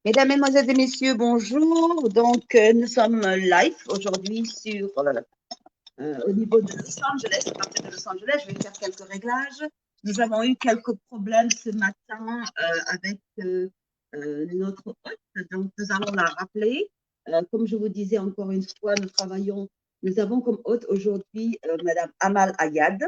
Mesdames, Mesdemoiselles et Messieurs, bonjour. Donc, nous sommes live aujourd'hui sur au niveau de Los Angeles. À partir de Los Angeles, je vais faire quelques réglages. Nous avons eu quelques problèmes ce matin avec notre hôte, donc nous allons la rappeler. Comme je vous disais encore une fois, nous avons comme hôte aujourd'hui Madame Amal Ayad.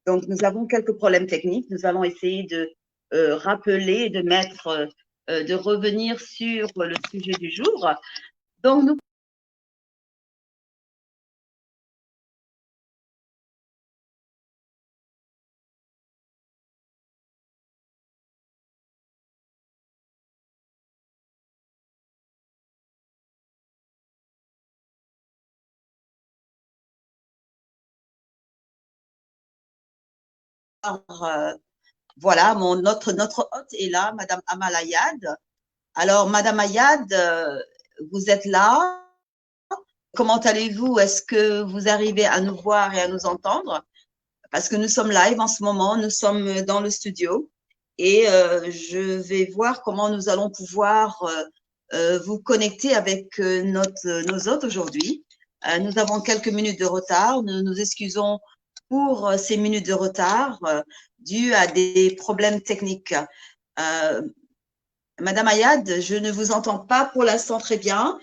Donc, nous avons quelques problèmes techniques. Nous allons essayer de rappeler, de revenir sur le sujet du jour. Donc, nous voilà, notre hôte est là, Madame Amal Ayad. Alors, Madame Ayad, vous êtes là. Comment allez-vous? Est-ce que vous arrivez à nous voir et à nous entendre? Parce que nous sommes live en ce moment, nous sommes dans le studio et je vais voir comment nous allons pouvoir vous connecter avec nos hôtes aujourd'hui. Nous avons quelques minutes de retard. Nous nous excusons pour ces minutes de retard dues à des problèmes techniques. Madame Ayad, je ne vous entends pas pour l'instant très bien.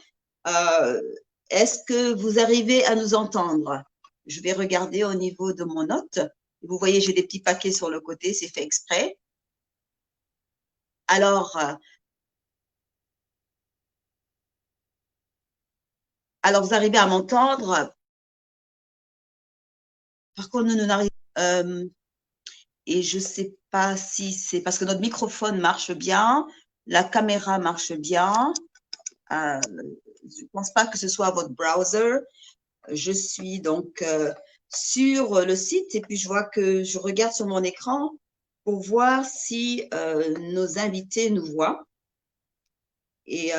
Est-ce que vous arrivez à nous entendre? Je vais regarder au niveau de mon note. Vous voyez, j'ai des petits paquets sur le côté, c'est fait exprès. Alors, vous arrivez à m'entendre. Par contre, nous n'arrivons et je ne sais pas si c'est parce que notre microphone marche bien, la caméra marche bien. Je ne pense pas que ce soit votre browser. Je suis donc sur le site et puis je vois que je regarde sur mon écran pour voir si nos invités nous voient. Et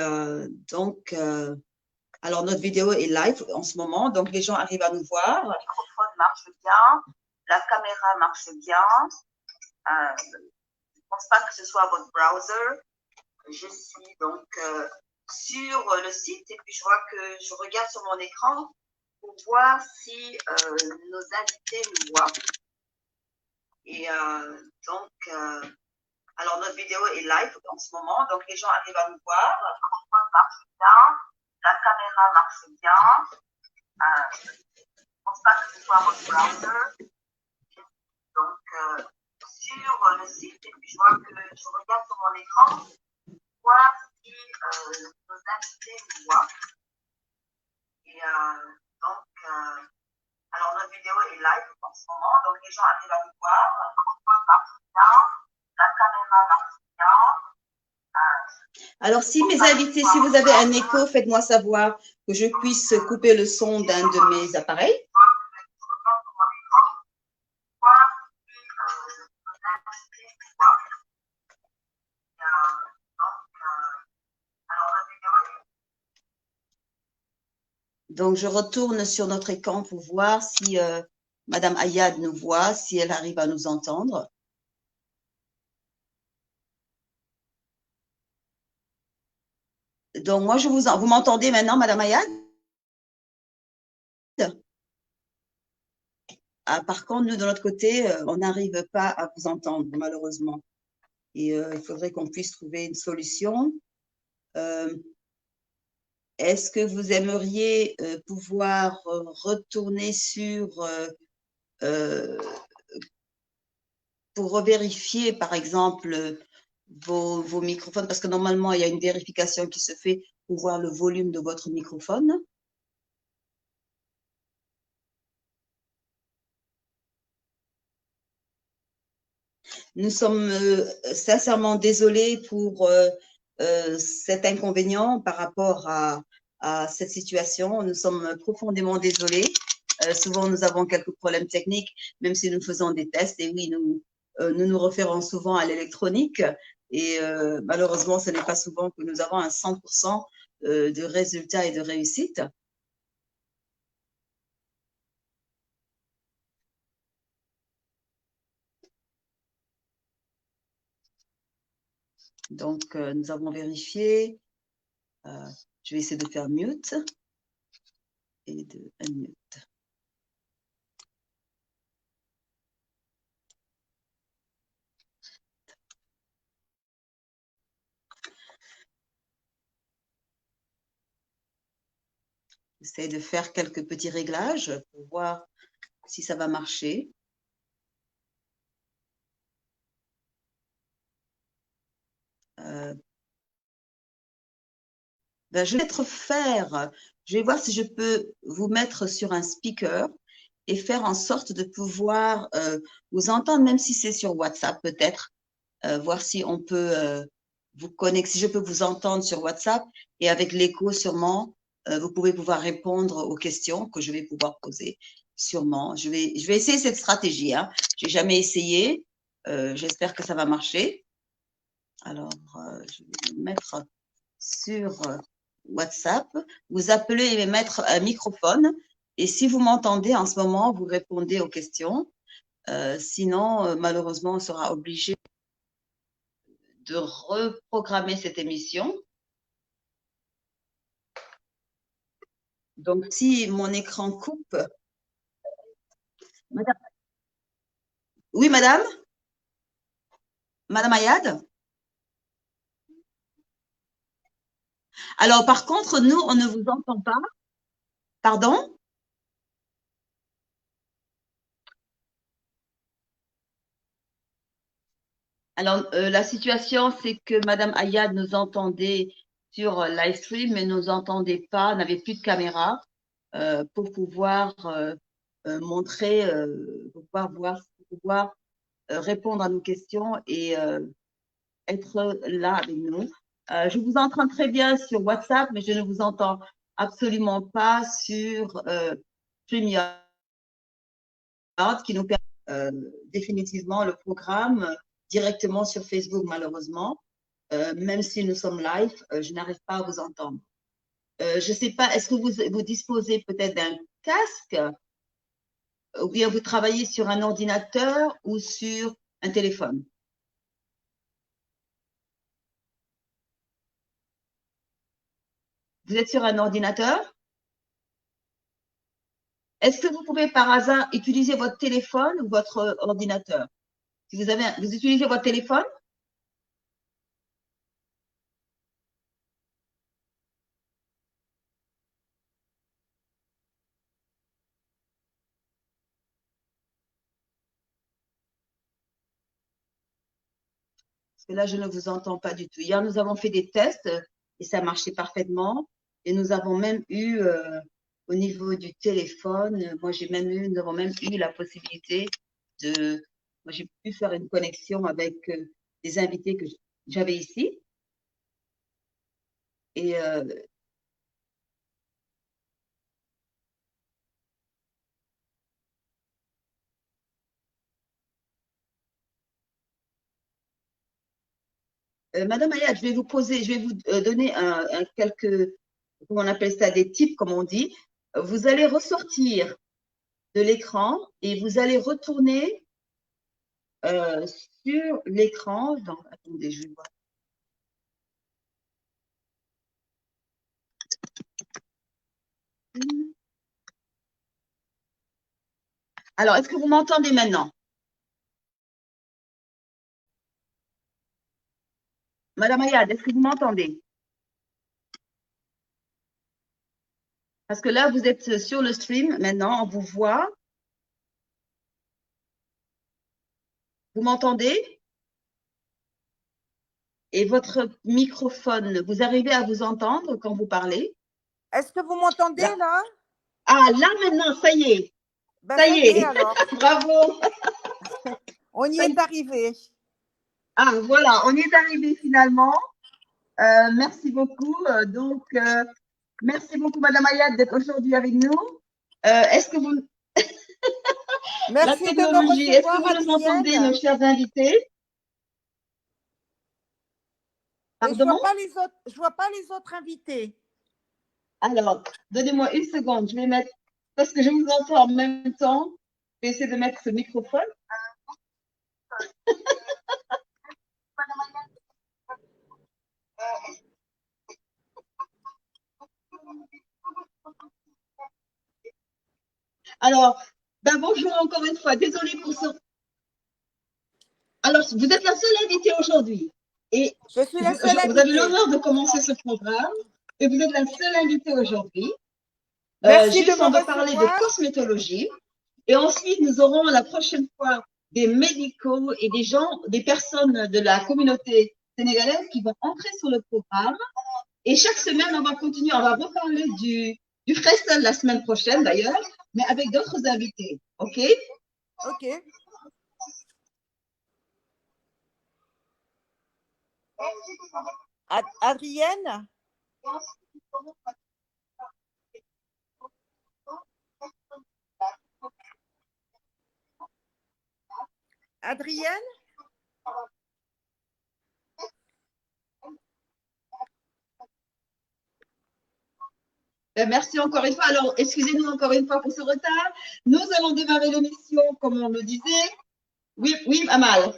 alors notre vidéo est live en ce moment, donc les gens arrivent à nous voir. Le microphone marche bien, la caméra marche bien. Je ne pense pas que ce soit votre browser. Je suis donc sur le site et puis je vois que je regarde sur mon écran pour voir si nos invités nous voient. Et alors notre vidéo est live en ce moment, donc les gens arrivent à nous voir. Le microphone marche bien, la caméra marche bien. Je ne pense pas que ce soit votre browser. Donc sur le site et puis je vois que je regarde sur mon écran pour voir si nos invités nous voient. Et alors notre vidéo est live en ce moment, donc les gens arrivent à nous voir. Le microphone marche bien, la caméra marche bien. Alors, si mes invités, si vous avez un écho, faites-moi savoir que je puisse couper le son d'un de mes appareils. Donc, je retourne sur notre écran pour voir si Madame Ayad nous voit, si elle arrive à nous entendre. Donc, moi, vous m'entendez maintenant, Madame Ayad? Ah, par contre, nous, de notre côté, on n'arrive pas à vous entendre, malheureusement. Et il faudrait qu'on puisse trouver une solution. Est-ce que vous aimeriez pouvoir retourner sur pour revérifier, par exemple, vos microphones, parce que normalement, il y a une vérification qui se fait pour voir le volume de votre microphone. Nous sommes sincèrement désolés pour cet inconvénient par rapport à cette situation. Nous sommes profondément désolés. Souvent, nous avons quelques problèmes techniques, même si nous faisons des tests. Et oui, nous référons souvent à l'électronique. Et malheureusement, ce n'est pas souvent que nous avons un 100% de résultats et de réussite. Donc, nous avons vérifié. Je vais essayer de faire mute et de unmute. J'essaie de faire quelques petits réglages pour voir si ça va marcher. Ben, je vais je vais voir si je peux vous mettre sur un speaker et faire en sorte de pouvoir vous entendre, même si c'est sur WhatsApp peut-être, voir si on peut vous connecter, si je peux vous entendre sur WhatsApp et avec l'écho sûrement, vous pouvez pouvoir répondre aux questions que je vais pouvoir poser sûrement. Je vais essayer cette stratégie. Hein. Je n'ai jamais essayé. J'espère que ça va marcher. Alors, je vais me mettre sur WhatsApp. Vous appelez et mettre un microphone. Et si vous m'entendez en ce moment, vous répondez aux questions. Sinon, malheureusement, on sera obligé de reprogrammer cette émission. Donc, si mon écran coupe. Madame. Oui, madame? Madame Ayad? Alors, par contre, nous, on ne vous entend pas. Pardon? Alors, la situation, c'est que Madame Ayad nous entendait sur Livestream, mais ne nous entendait pas, n'avait plus de caméra pour pouvoir montrer, pour pouvoir voir, pour pouvoir répondre à nos questions et être là avec nous. Je vous entends très bien sur WhatsApp, mais je ne vous entends absolument pas sur StreamYard, qui nous permet définitivement le programme directement sur Facebook, malheureusement. Même si nous sommes live, je n'arrive pas à vous entendre. Je ne sais pas, est-ce que vous disposez peut-être d'un casque ou bien vous travaillez sur un ordinateur ou sur un téléphone? Vous êtes sur un ordinateur? Est-ce que vous pouvez par hasard utiliser votre téléphone ou votre ordinateur? Si vous utilisez votre téléphone? Parce que là, je ne vous entends pas du tout. Hier, nous avons fait des tests et ça marchait parfaitement. Et nous avons même eu, au niveau du téléphone, nous avons même eu la possibilité moi j'ai pu faire une connexion avec des invités que j'avais ici. Et Madame Ayad, je vais vous donner quelques, comment on appelle ça, des tips, comme on dit. Vous allez ressortir de l'écran et vous allez retourner sur l'écran. Attendez, je vais voir. Alors, est-ce que vous m'entendez maintenant? Madame Ayad, est-ce que vous m'entendez? Parce que là, vous êtes sur le stream maintenant, on vous voit. Vous m'entendez? Et votre microphone, vous arrivez à vous entendre quand vous parlez? Est-ce que vous m'entendez là? Ah, là maintenant, ça y est. Ben, ça y est. Alors. Bravo. On y est arrivé. Ah, voilà, on y est arrivé finalement. Merci beaucoup. Merci beaucoup, Madame Ayad, d'être aujourd'hui avec nous. Est-ce que vous. Merci La technologie, est-ce que vous nous entendez, nos chers invités? Pardon? Et je vois pas les autres invités. Alors, donnez-moi une seconde, je vais mettre, parce que je vous entends en même temps, je vais essayer de mettre ce microphone. Alors, bonjour encore une fois. Désolée pour ce. Alors, vous êtes la seule invitée aujourd'hui. Et Je suis la seule vous avez invitée. l'honneur de commencer ce programme. Et vous êtes la seule invitée aujourd'hui. Merci de Juste, me on va parler de recevoir. cosmétologie. Et ensuite, nous aurons la prochaine fois des médicaux et des gens, des personnes de la communauté sénégalaise qui vont entrer sur le programme. Et chaque semaine, on va continuer, on va reparler du freestyle la semaine prochaine d'ailleurs, mais avec d'autres invités. OK? OK. Adrienne? Adrienne? Merci encore une fois. Alors, excusez-nous encore une fois pour ce retard. Nous allons démarrer l'émission comme on le disait. Oui, oui, Amal.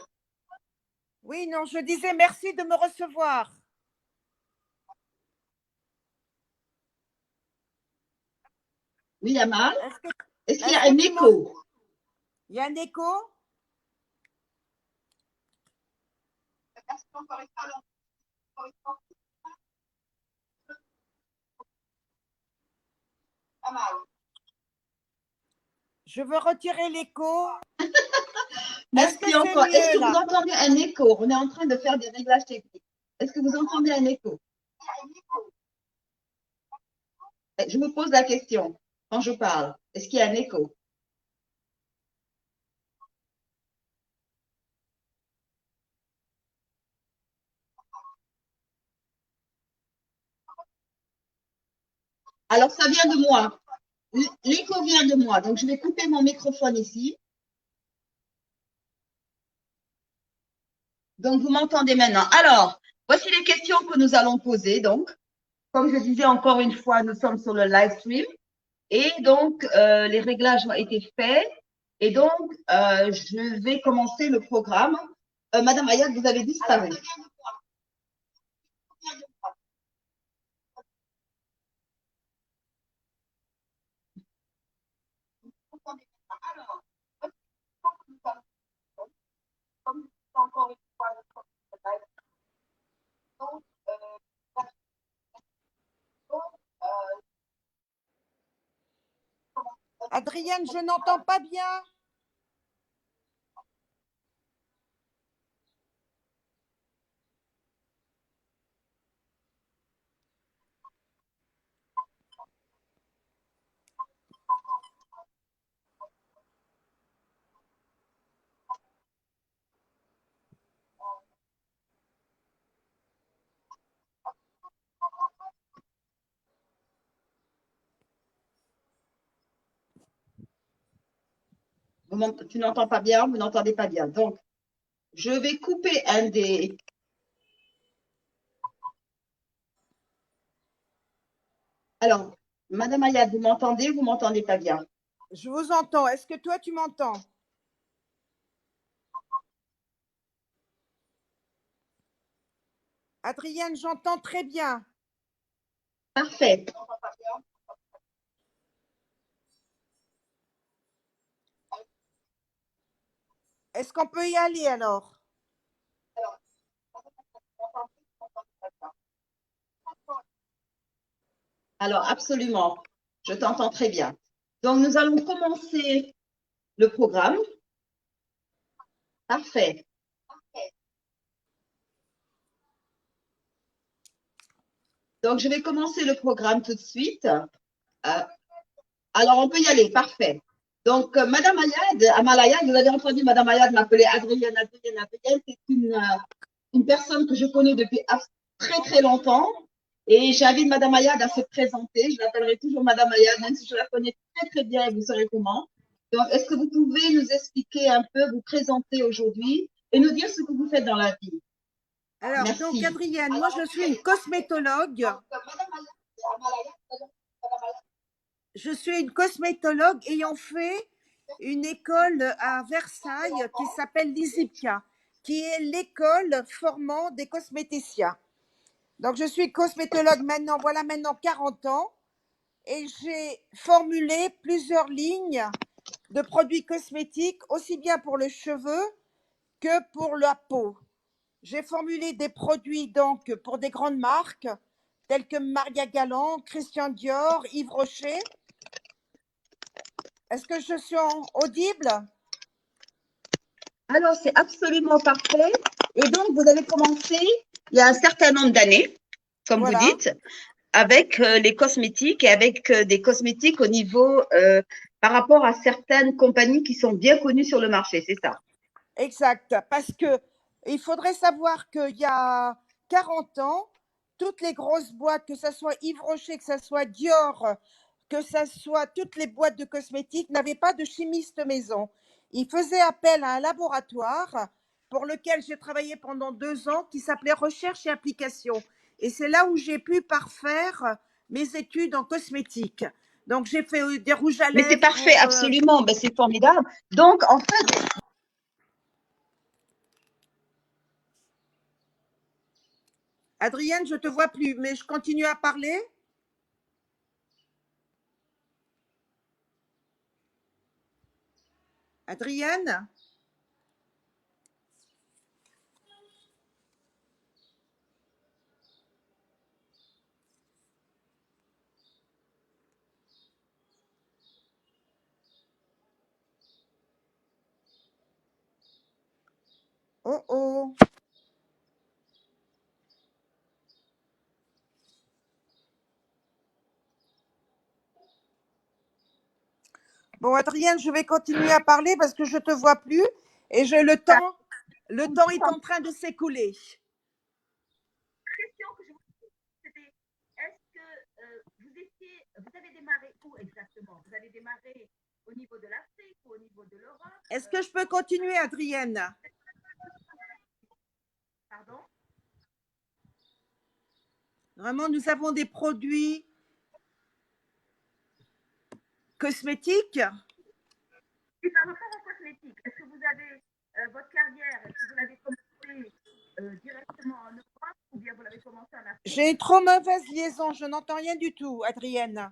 Oui, non, je disais merci de me recevoir. Oui, Amal. Est-ce qu'il y a est-ce un que écho? Il y a un écho? Je veux retirer l'écho. Est-ce que Merci c'est encore. Est-ce mieux que vous là? entendez un écho? On est en train de faire des réglages techniques. Est-ce que vous entendez un écho? Je vous pose la question quand je parle. Est-ce qu'il y a un écho? Alors, ça vient de moi. L'écho vient de moi. Donc, je vais couper mon microphone ici. Donc, vous m'entendez maintenant. Alors, voici les questions que nous allons poser. Donc, comme je disais encore une fois, nous sommes sur le live stream. Et donc, les réglages ont été faits. Et donc, je vais commencer le programme. Madame Ayad, vous avez disparu. Adrienne, je n'entends pas bien. Tu n'entends pas bien, vous n'entendez pas bien. Donc, je vais couper un des. Alors, Madame Ayad, vous m'entendez ou vous m'entendez pas bien? Je vous entends. Est-ce que toi, tu m'entends? Adrienne, j'entends très bien. Parfait. Est-ce qu'on peut y aller alors? Alors, absolument. Je t'entends très bien. Donc, nous allons commencer le programme. Parfait. Donc, je vais commencer le programme tout de suite. Alors, on peut y aller. Parfait. Donc, Madame Ayad, Amal Ayad, vous avez entendu Madame Ayad m'appeler Adrienne. C'est une personne que je connais depuis très, très longtemps. Et j'invite Madame Ayad à se présenter. Je l'appellerai toujours Madame Ayad, même si je la connais très, très bien et vous saurez comment. Donc, est-ce que vous pouvez nous expliquer un peu, vous présenter aujourd'hui et nous dire ce que vous faites dans la vie? Alors, Merci. donc, Adrienne, moi, je suis une cosmétologue. Je suis une cosmétologue ayant fait une école à Versailles qui s'appelle l'ISIPCA, qui est l'école formant des cosméticiens. Donc, je suis cosmétologue maintenant, voilà maintenant 40 ans. et j'ai formulé plusieurs lignes de produits cosmétiques, aussi bien pour les cheveux que pour la peau. J'ai formulé des produits donc pour des grandes marques telles que Maria Galland, Christian Dior, Yves Rocher. Est-ce que je suis audible? Alors, c'est absolument parfait. Et donc, vous avez commencé il y a un certain nombre d'années, comme vous Voilà, dites, avec les cosmétiques et avec des cosmétiques au niveau par rapport à certaines compagnies qui sont bien connues sur le marché, c'est ça? exact. Parce que il faudrait savoir qu'il y a 40 ans, toutes les grosses boîtes, que ce soit Yves Rocher, que ce soit Dior, que ce soit toutes les boîtes de cosmétiques, n'avaient pas de chimiste maison. Ils faisaient appel à un laboratoire pour lequel j'ai travaillé pendant 2 ans qui s'appelait Recherche et Application. Et c'est là où j'ai pu parfaire mes études en cosmétique. Donc, j'ai fait des rouges à Mais c'est parfait, lèvres. absolument, ben, c'est formidable. Donc, en fait, Adrienne, je ne te vois plus, mais je continue à parler. Adrienne? Oh oh. Bon, Adrienne, je vais continuer à parler parce que je ne te vois plus et j'ai le temps. Le temps est en train de s'écouler. question que je vous pose, c'était est-ce que vous avez démarré où exactement? Vous avez démarré au niveau de l'Afrique ou au niveau de l'Europe? Est-ce que je peux continuer, Adrienne? Pardon? Vraiment, nous avons des produits cosmétiques. Et par rapport aux cosmétiques, est-ce que vous avez votre carrière, est-ce que vous l'avez commencé directement en Europe ou bien vous l'avez commencé en Afrique? J'ai une trop mauvaise liaison, je n'entends rien du tout, Adrienne.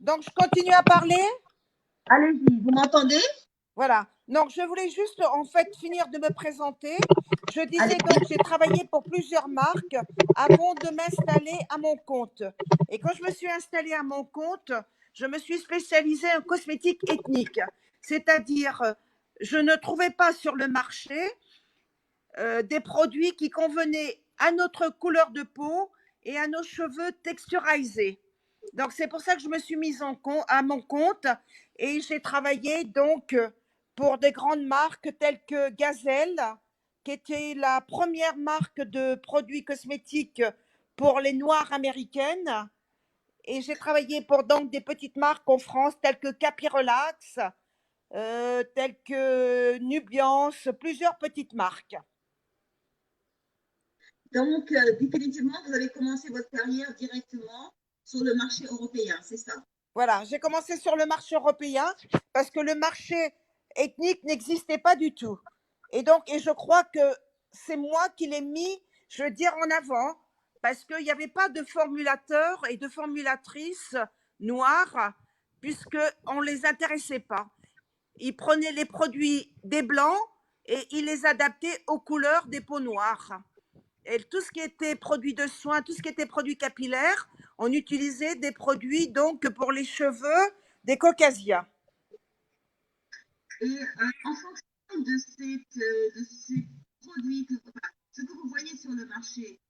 Donc, je continue à parler. Allez-y, vous m'entendez? Voilà. Donc, je voulais juste en fait finir de me présenter. Je Allez. disais donc, j'ai travaillé pour plusieurs marques avant de m'installer à mon compte. Et quand je me suis installée à mon compte, je me suis spécialisée en cosmétique ethnique. C'est-à-dire, je ne trouvais pas sur le marché des produits qui convenaient à notre couleur de peau et à nos cheveux texturisés. Donc, c'est pour ça que je me suis mise à mon compte et j'ai travaillé donc pour des grandes marques telles que Gazelle, qui était la première marque de produits cosmétiques pour les Noires américaines. Et j'ai travaillé pour donc des petites marques en France telles que Capirelax, telles que Nubiance, plusieurs petites marques. Donc, définitivement, vous avez commencé votre carrière directement sur le marché européen, c'est ça? Voilà, j'ai commencé sur le marché européen parce que le marché ethnique n'existait pas du tout. Et donc, et je crois que c'est moi qui l'ai mis, je veux dire, en avant, parce qu'il n'y avait pas de formulateurs et de formulatrices noirs, puisqu'on ne les intéressait pas. Ils prenaient les produits des blancs et ils les adaptaient aux couleurs des peaux noires. Et tout ce qui était produit de soins, tout ce qui était produit capillaire, on utilisait des produits donc pour les cheveux des caucasiens. Et en fonction de ces produits, ce que vous voyez sur le marché,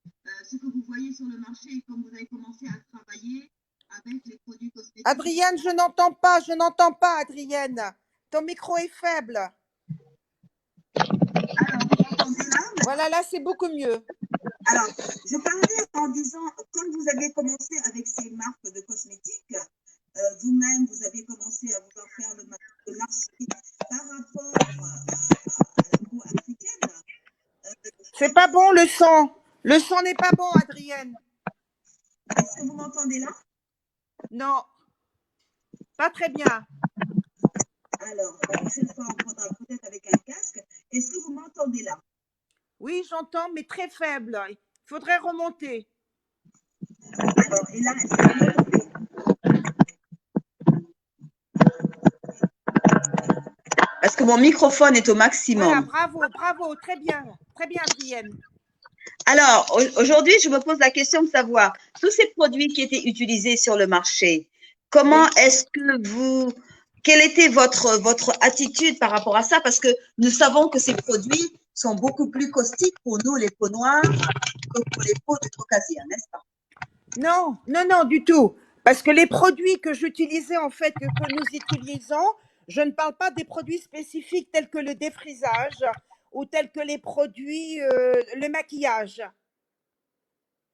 comme vous avez commencé à travailler avec les produits cosmétiques. Adrienne, je n'entends pas, Adrienne. Ton micro est faible. Alors, vous m'entendez là? Voilà, là, c'est beaucoup mieux. Alors, je parlais en disant, quand vous avez commencé avec ces marques de cosmétiques, vous-même, vous avez commencé à vouloir faire le marché par rapport à la peau africaine. C'est pas bon le son. Le son n'est pas bon, Adrienne. Est-ce que vous m'entendez là? Non, pas très bien. Alors, la prochaine fois, on prendra peut-être avec un casque. Est-ce que vous m'entendez là? Oui, j'entends, mais très faible. Il faudrait remonter. Alors, et là, est-ce que vous m'entendez? parce que mon microphone est au Voilà, maximum. bravo, bravo, très bien, Adrienne. Alors, aujourd'hui, je me pose la question de savoir, tous ces produits qui étaient utilisés sur le marché, comment Oui. est-ce que vous, quelle était votre attitude par rapport à ça? Parce que nous savons que ces produits sont beaucoup plus caustiques pour nous, les peaux noires, que pour les peaux de Trocasier, n'est-ce pas? Non, non, non, du tout. Parce que les produits que j'utilisais, en fait, que nous utilisons, je ne parle pas des produits spécifiques tels que le défrisage ou tels que les produits, le maquillage.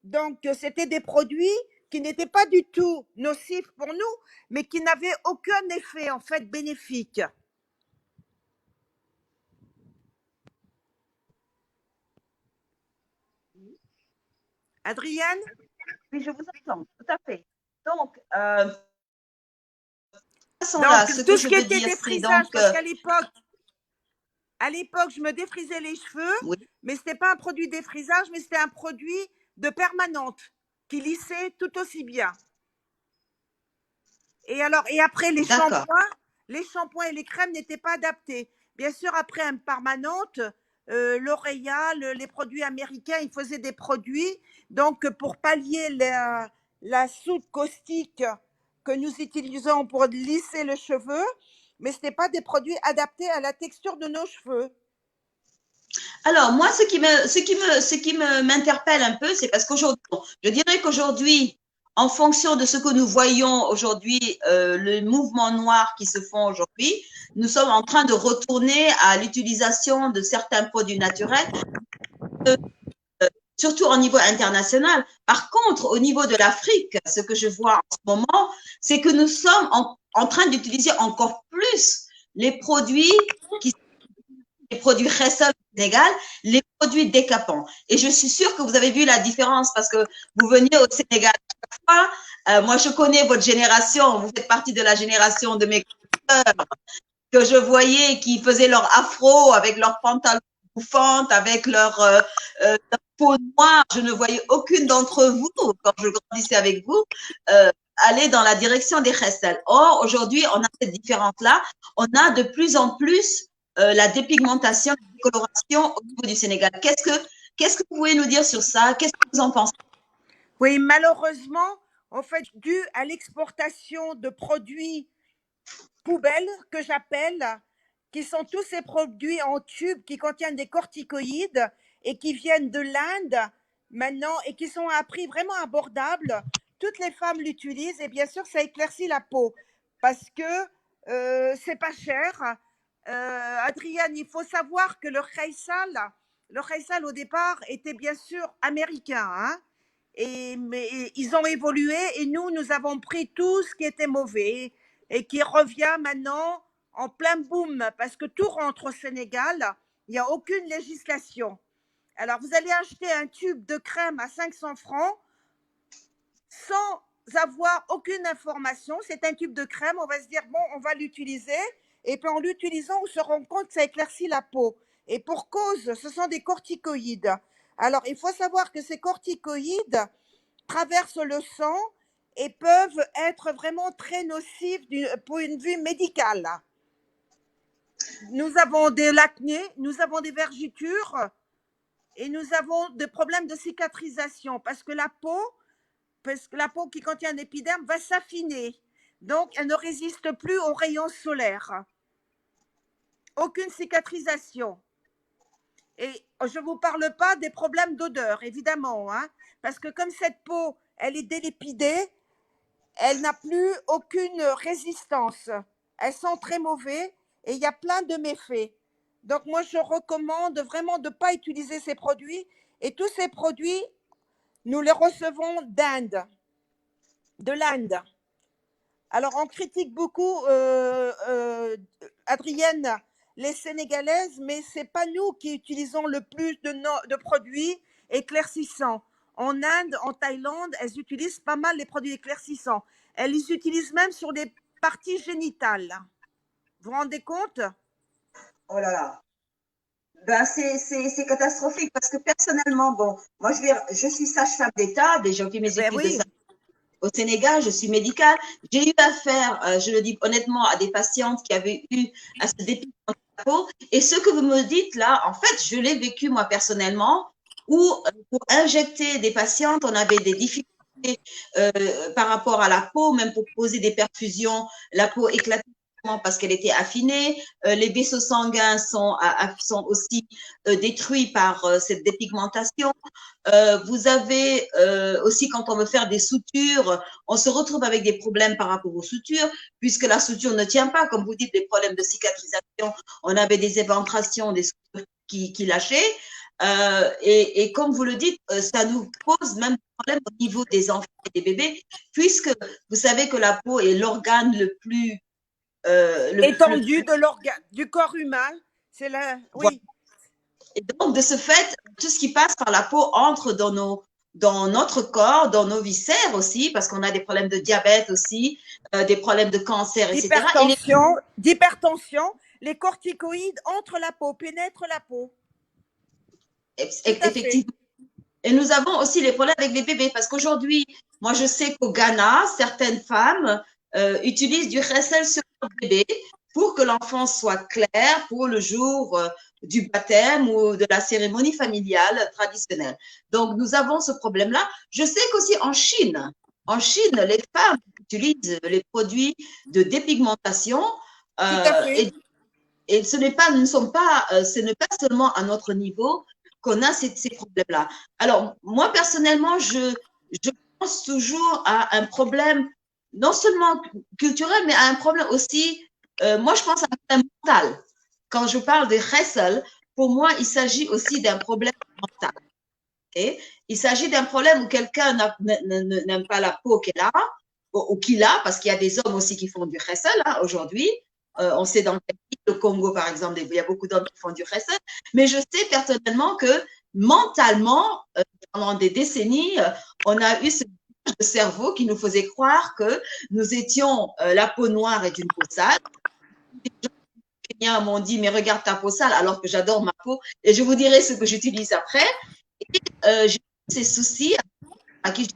Donc, c'était des produits qui n'étaient pas du tout nocifs pour nous, mais qui n'avaient aucun effet, en fait, bénéfique. Adrienne? Oui, je vous entends, tout à fait. Donc, Donc, là, ce que tout je ce qui veux était dire, c'est défrisage, donc, parce qu'à l'époque, je me défrisais les cheveux, oui, mais ce n'était pas un produit défrisage, mais c'était un produit de permanente qui lissait tout aussi bien. Et alors, et après, d'accord. les shampoings et les crèmes n'étaient pas adaptés. Bien sûr, après un permanente, L'Oréal, les produits américains, ils faisaient des produits. Donc, pour pallier la soude caustique que nous utilisons pour lisser le cheveu, mais ce n'était pas des produits adaptés à la texture de nos cheveux. Alors, moi, ce qui m'interpelle un peu, c'est parce qu'aujourd'hui, je dirais qu'aujourd'hui, en fonction de ce que nous voyons aujourd'hui, le mouvement noir qui se font aujourd'hui, nous sommes en train de retourner à l'utilisation de certains produits naturels, euh, surtout au niveau international. Par contre, au niveau de l'Afrique, ce que je vois en ce moment, c'est que nous sommes en train d'utiliser encore plus les produits qui les produits Ressol au Sénégal, les produits décapants. Et je suis sûre que vous avez vu la différence parce que vous veniez au Sénégal chaque fois. Moi, je connais votre génération. Vous faites partie de la génération de mes sœurs que je voyais qui faisaient leur afro avec leurs pantalons bouffantes, avec leur peau noire. Je ne voyais aucune d'entre vous, quand je grandissais avec vous, aller dans la direction des Ressol. Or, aujourd'hui, on a cette différence-là. On a de plus en plus la dépigmentation, la décoloration au niveau du Sénégal. Qu'est-ce que vous pouvez nous dire sur ça? Qu'est-ce que vous en pensez? Oui, malheureusement, en fait, dû à l'exportation de produits poubelles que j'appelle, qui sont tous ces produits en tube qui contiennent des corticoïdes et qui viennent de l'Inde maintenant et qui sont à un prix vraiment abordable. Toutes les femmes l'utilisent et bien sûr, ça éclaircit la peau parce que c'est pas cher. Adrienne, il faut savoir que le Khaisal au départ était bien sûr américain, hein, mais ils ont évolué et nous avons pris tout ce qui était mauvais et qui revient maintenant en plein boom parce que tout rentre au Sénégal. Il n'y a aucune législation. Alors, vous allez acheter un tube de crème à 500 francs sans avoir aucune information. C'est un tube de crème. On va se dire, bon, on va l'utiliser. Et puis, en l'utilisant, on se rend compte que ça éclaircit la peau. Et pour cause, ce sont des corticoïdes. Alors, il faut savoir que ces corticoïdes traversent le sang et peuvent être vraiment très nocifs du point de vue médical. Nous avons de l'acné, nous avons des vergetures et nous avons des problèmes de cicatrisation parce que la peau qui contient l'épiderme va s'affiner. Donc, elle ne résiste plus aux rayons solaires. Aucune cicatrisation. Et je ne vous parle pas des problèmes d'odeur, évidemment, hein, parce que comme cette peau, elle est délépidée, elle n'a plus aucune résistance. Elles sont très mauvaises et il y a plein de méfaits. Donc moi, je recommande vraiment de ne pas utiliser ces produits. Et tous ces produits, nous les recevons de l'Inde. Alors, on critique beaucoup, Adrienne, les Sénégalaises, mais ce n'est pas nous qui utilisons le plus de produits éclaircissants. En Inde, en Thaïlande, elles utilisent pas mal les produits éclaircissants. Elles les utilisent même sur les parties génitales. Vous vous rendez compte? Oh là là. Ben, c'est catastrophique parce que personnellement, bon, moi je suis sage-femme d'État, déjà j'ai fait mes Ben études de oui, sage au Sénégal, je suis médicale. J'ai eu affaire, je le dis honnêtement, à des patientes qui avaient eu à se dépigmenter peau. Et ce que vous me dites là, en fait, je l'ai vécu moi personnellement, où pour injecter des patientes, on avait des difficultés par rapport à la peau, même pour poser des perfusions, la peau éclatait parce qu'elle était affinée. Les vaisseaux sanguins sont aussi détruits par cette dépigmentation. Vous avez aussi, quand on veut faire des soutures, on se retrouve avec des problèmes par rapport aux soutures, puisque la suture ne tient pas, comme vous dites, des problèmes de cicatrisation. On avait des éventrations, des soutures qui lâchaient. Et comme vous le dites, ça nous pose même des problèmes au niveau des enfants et des bébés, puisque vous savez que la peau est l'organe le plus étendue de l'organe, du corps humain. C'est la, voilà. oui. Et donc, de ce fait, tout ce qui passe par la peau entre dans notre corps, dans nos viscères aussi, parce qu'on a des problèmes de diabète aussi, des problèmes de cancer, etc. D'hypertension, les corticoïdes entrent la peau, pénètrent la peau. Tout à fait. Effectivement. Et nous avons aussi les problèmes avec les bébés, parce qu'aujourd'hui, moi, je sais qu'au Ghana, certaines femmes utilisent du Ressel sur leur bébé pour que l'enfant soit clair pour le jour du baptême ou de la cérémonie familiale traditionnelle. Donc, nous avons ce problème-là. Je sais qu'aussi en Chine, les femmes utilisent les produits de dépigmentation Tout à fait. et ce n'est pas seulement à notre niveau qu'on a ces problèmes-là. Alors, moi, personnellement, je pense toujours à un problème, non seulement culturel, mais à un problème aussi, moi, je pense à un problème mental. Quand je parle de Hessel, pour moi, il s'agit aussi d'un problème mental. Okay? Il s'agit d'un problème où quelqu'un n'aime pas la peau qu'elle a, ou qu'il a, parce qu'il y a des hommes aussi qui font du Hessel aujourd'hui. On sait dans le Congo, par exemple, il y a beaucoup d'hommes qui font du Hessel. Mais je sais personnellement que mentalement, pendant des décennies, on a eu ce cerveau qui nous faisait croire que nous étions la peau noire est une peau sale. Les gens Kenyans m'ont dit, mais regarde ta peau sale, alors que j'adore ma peau. Et je vous dirai ce que j'utilise après. Et j'ai ces soucis à qui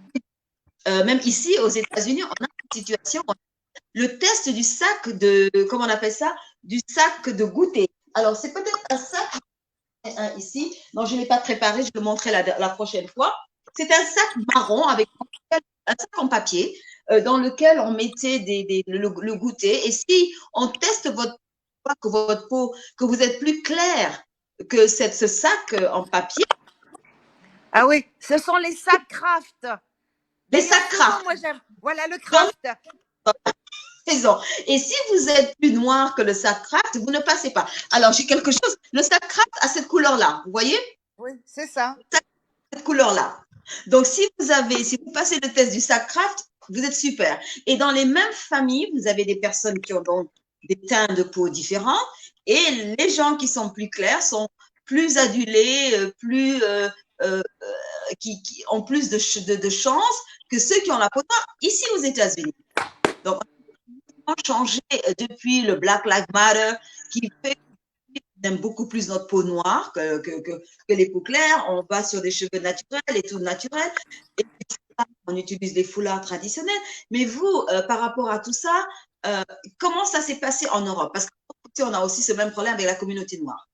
même ici aux États-Unis, on a une situation, le test du sac de, comment on appelle ça, du sac de goûter. Alors, c'est peut-être un sac ici. Non, je ne l'ai pas préparé, je le montrerai la prochaine fois. C'est un sac marron avec un sac en papier dans lequel on mettait le goûter. Et si on teste votre peau, que vous êtes plus clair que ce sac en papier. Ah oui, ce sont les sacs Kraft. Les D'ailleurs, sacs souvent, Kraft. moi, j'aime. Voilà, le Kraft. Raison. Et si vous êtes plus noir que le sac Kraft, vous ne passez pas. Alors, j'ai quelque chose. Le sac Kraft a cette couleur-là. Vous voyez? Oui, c'est ça. Cette couleur-là. Donc, si vous passez le test du sac Kraft, vous êtes super. Et dans les mêmes familles, vous avez des personnes qui ont donc des teints de peau différents. Et les gens qui sont plus clairs sont plus adulés, qui ont plus de chances que ceux qui ont la peau noire ici aux États-Unis. Donc, on a changé depuis le Black Lives Matter qui fait qu'on aime beaucoup plus notre peau noire que les peaux claires. On va sur des cheveux naturels et tout naturel. Et on utilise des foulards traditionnels. Mais vous, par rapport à tout ça, comment ça s'est passé en Europe? Parce qu'on a aussi ce même problème avec la communauté noire.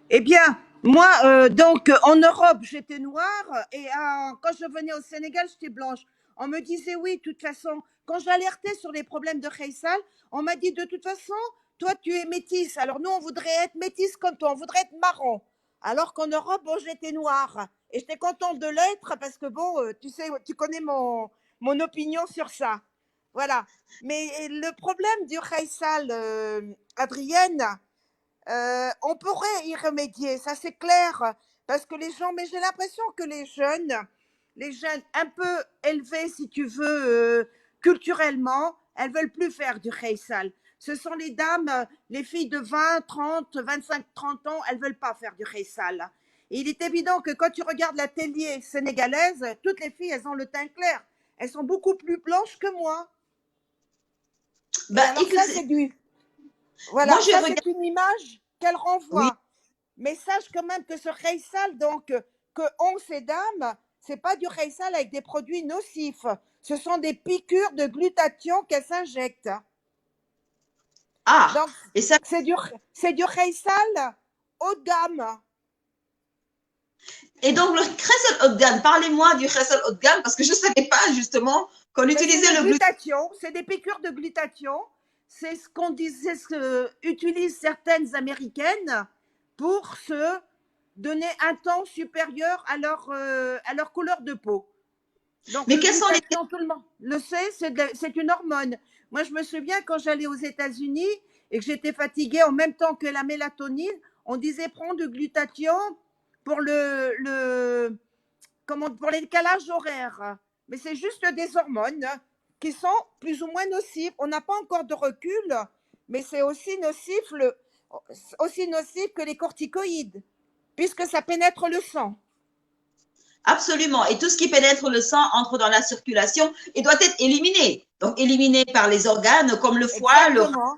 Eh bien, moi, donc, en Europe, j'étais noire et quand je venais au Sénégal, j'étais blanche. On me disait oui, de toute façon, quand j'alertais sur les problèmes de Khaysal, on m'a dit de toute façon, toi, tu es métisse. Alors nous, on voudrait être métisse comme toi, on voudrait être marron. Alors qu'en Europe, bon, j'étais noire. Et j'étais contente de l'être parce que, bon, tu sais, tu connais mon opinion sur ça. Voilà. Mais le problème du Khaysal, Adrienne, on pourrait y remédier, ça c'est clair, parce que les gens, mais j'ai l'impression que les jeunes un peu élevés, si tu veux, culturellement, elles veulent plus faire du Khaysal. Ce sont les dames, les filles de 20, 30, 25, 30 ans, elles veulent pas faire du Khaysal. Et il est évident que quand tu regardes la télé sénégalaise, toutes les filles, elles ont le teint clair. Elles sont beaucoup plus blanches que moi. Et alors ça, c'est du... Moi, Voilà, je ça regarde. c'est une image qu'elle Oui. renvoie. Mais sache quand même que ce Khaysal, donc, que ont ces dames, c'est pas du Khaysal avec des produits nocifs. Ce sont des piqûres de glutathion qu'elles s'injectent. Ah, Donc, et ça, c'est du Reysal haut de gamme. et donc le Cressel haut de gamme, parlez-moi du Cressel haut de gamme parce que je ne savais pas justement qu'on Mais c'est utilisait le le glutamate. glutathion, c'est des piqûres de glutathion. C'est ce qu'on disait, ce que utilisent certaines américaines pour se donner un temps supérieur à leur couleur de peau. Donc Mais le quels sont les... glutathion, tout le monde le sait, c'est une hormone. Moi, je me souviens quand j'allais aux États-Unis et que j'étais fatiguée en même temps que la mélatonine, on disait prendre du glutathion pour pour les décalages horaires. Mais c'est juste des hormones qui sont plus ou moins nocives. On n'a pas encore de recul, mais c'est aussi nocif que les corticoïdes, puisque ça pénètre le sang. Absolument. Et tout ce qui pénètre le sang entre dans la circulation et doit être éliminé. Donc, éliminé par les organes comme le foie, le rein, Exactement.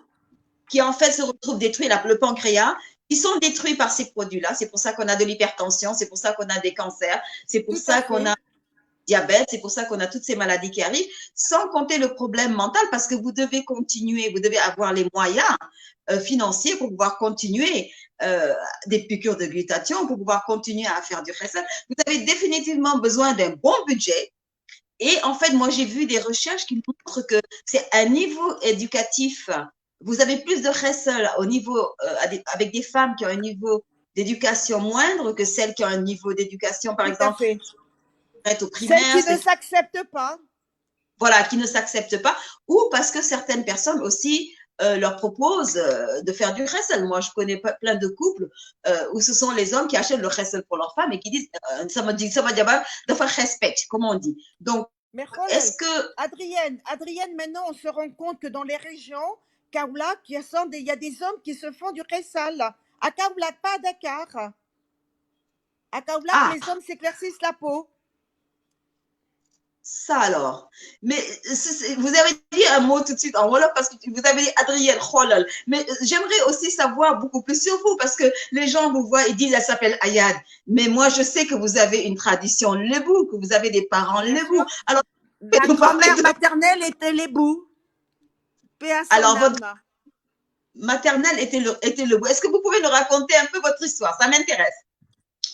qui en fait se retrouve détruit, le pancréas, qui sont détruits par ces produits-là. C'est pour ça qu'on a de l'hypertension, c'est pour ça qu'on a des cancers, c'est pour Tout à ça qu'on fait. a diabète, c'est pour ça qu'on a toutes ces maladies qui arrivent, sans compter le problème mental, parce que vous devez continuer, vous devez avoir les moyens financiers pour pouvoir continuer des piqûres de glutathion, pour pouvoir continuer à faire du reste. Vous avez définitivement besoin d'un bon budget. Et en fait, moi, j'ai vu des recherches qui montrent que c'est un niveau éducatif. Vous avez plus de Hessel au niveau, avec des femmes qui ont un niveau d'éducation moindre que celles qui ont un niveau d'éducation, par Tout à exemple, fait. au Celles primaire, qui ne s'acceptent pas. voilà, qui ne s'acceptent pas, ou parce que certaines personnes aussi leur proposent de faire du wrestle. Moi, je connais plein de couples où ce sont les hommes qui achètent le wrestle pour leurs femmes et qui disent ça va dire de faire respect, comme on dit. Donc, Mais est-ce Rolel, que Adrienne, maintenant on se rend compte que dans les régions, Kaolack, il y a des hommes qui se font du Ressal. À Kaolack, pas à Dakar. À Kaolack, ah, les hommes s'éclaircissent la peau. ça alors. Mais vous avez dit un mot tout de suite en Wolof parce que vous avez dit Adrienne Kholol. Mais j'aimerais aussi savoir beaucoup plus sur vous parce que les gens vous voient et disent elle s'appelle Ayad. Mais moi, je sais que vous avez une tradition lébou, que vous avez des parents Bien lébou. sûr, Alors, ma nous parler grand-mère de... maternelle était l'ébou. Paix à son Alors, votre âme. maternelle était le... Est-ce que vous pouvez nous raconter un peu votre histoire? Ça m'intéresse.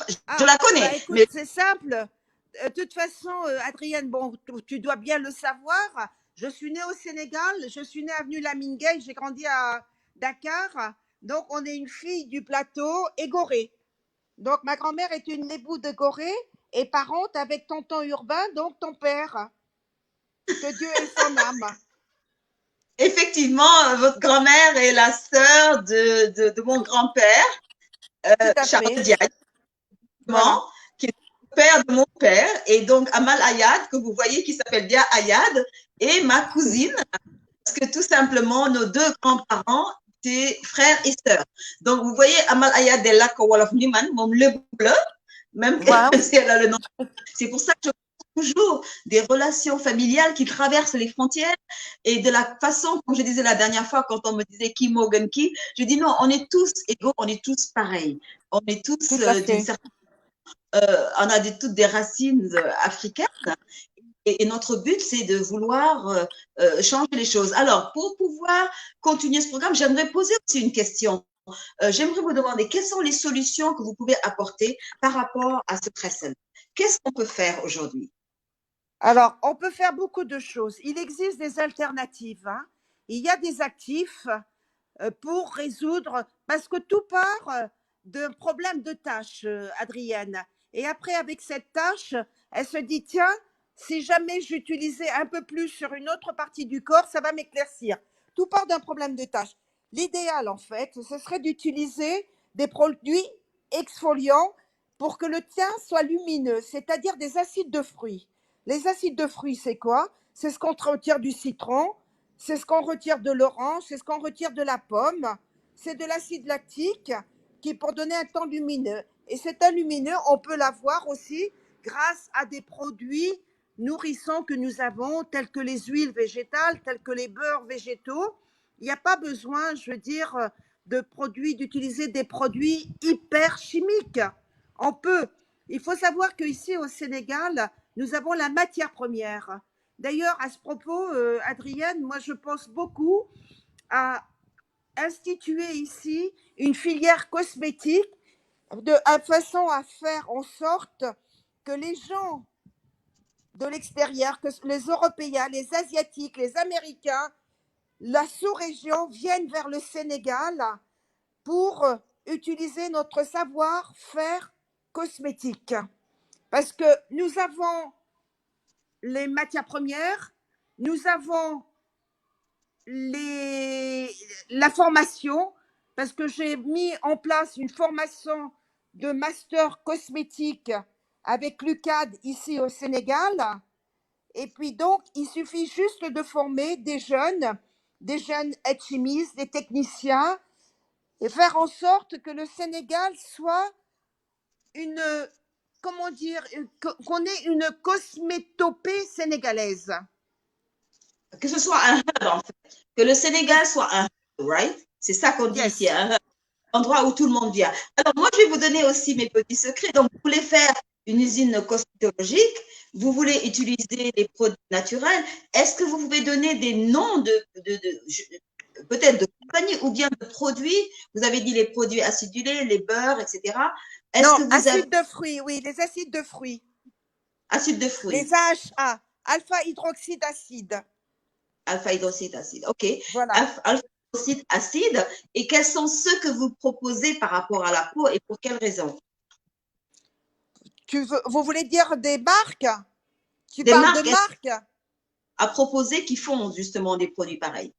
Je Ah, la bah connais, écoute, mais c'est simple. De toute façon, Adrienne, bon, tu dois bien le savoir. Je suis née au Sénégal, je suis née avenue Lamine Gueye, j'ai grandi à Dakar. Donc, on est une fille du plateau et Gorée. Donc, ma grand-mère est une épouse de Gorée et parente avec tonton Urbain, donc ton père. Que Dieu ait son âme. effectivement, votre grand-mère est la sœur de mon grand-père, Tout à Charles fait. Diagne, Voilà. qui est le père de mon père. Et donc, Amal Ayad, que vous voyez qui s'appelle bien Ayad, et ma cousine, parce que tout simplement, nos deux grands-parents étaient frères et sœurs. Donc, vous voyez, Amal Ayad est là, Wolof Niman, mon le bleu, même Wow. si elle a le nom. C'est pour ça que je pense toujours des relations familiales qui traversent les frontières et de la façon, comme je disais la dernière fois, quand on me disait qui Morgan qui, je dis non, on est tous égaux, on est tous pareils. On est tous Tout à d'une fait. certaine, on a toutes des racines africaines et notre but, c'est de vouloir changer les choses. Alors, pour pouvoir continuer ce programme, j'aimerais poser aussi une question. J'aimerais vous demander quelles sont les solutions que vous pouvez apporter par rapport à ce pressing. Qu'est-ce qu'on peut faire aujourd'hui? Alors, on peut faire beaucoup de choses. Il existe des alternatives, hein. Il y a des actifs pour résoudre, parce que tout part d'un problème de tâche, Adrienne. Et après, avec cette tâche, elle se dit, tiens, si jamais j'utilisais un peu plus sur une autre partie du corps, ça va m'éclaircir. Tout part d'un problème de tâche. L'idéal, en fait, ce serait d'utiliser des produits exfoliants pour que le teint soit lumineux, c'est-à-dire des acides de fruits. Les acides de fruits, c'est quoi? C'est ce qu'on retire du citron, c'est ce qu'on retire de l'orange, c'est ce qu'on retire de la pomme. C'est de l'acide lactique qui est pour donner un teint lumineux. Et cet teint lumineux, on peut l'avoir aussi grâce à des produits nourrissants que nous avons, tels que les huiles végétales, tels que les beurres végétaux. Il n'y a pas besoin, je veux dire, d'utiliser des produits hyper chimiques. On peut. Il faut savoir qu'ici au Sénégal, nous avons la matière première. D'ailleurs, à ce propos, Adrienne, moi je pense beaucoup à institué ici une filière cosmétique de façon à faire en sorte que les gens de l'extérieur, que les Européens, les Asiatiques, les Américains, la sous-région viennent vers le Sénégal pour utiliser notre savoir-faire cosmétique. Parce que nous avons les matières premières, nous avons la formation, parce que j'ai mis en place une formation de master cosmétique avec l'UCAD ici au Sénégal. Et puis donc, il suffit juste de former des jeunes alchimistes, des techniciens, et faire en sorte que le Sénégal soit une, comment dire, qu'on ait une cosmétopée sénégalaise. Que ce soit un hub, en fait. Que le Sénégal soit un hub, right? C'est ça qu'on dit ici, Yes. un hub, endroit où tout le monde vient. Alors, moi, je vais vous donner aussi mes petits secrets. Donc, vous voulez faire une usine cosmétologique, vous voulez utiliser des produits naturels. Est-ce que vous pouvez donner des noms peut-être de compagnies ou bien de produits? Vous avez dit les produits acidulés, les beurres, etc. Est-ce Non, que vous avez acides de fruits, oui, les acides de fruits. acide de Les fruits, AHA, alpha-hydroxyde acide. alpha-hydroxyde acide, OK. Voilà. Alpha-hydroxyde acide. Et quels sont ceux que vous proposez par rapport à la peau et pour quelles raisons? Vous voulez dire des marques? Tu Des parles de marques marques? à proposer qui font justement des produits pareils.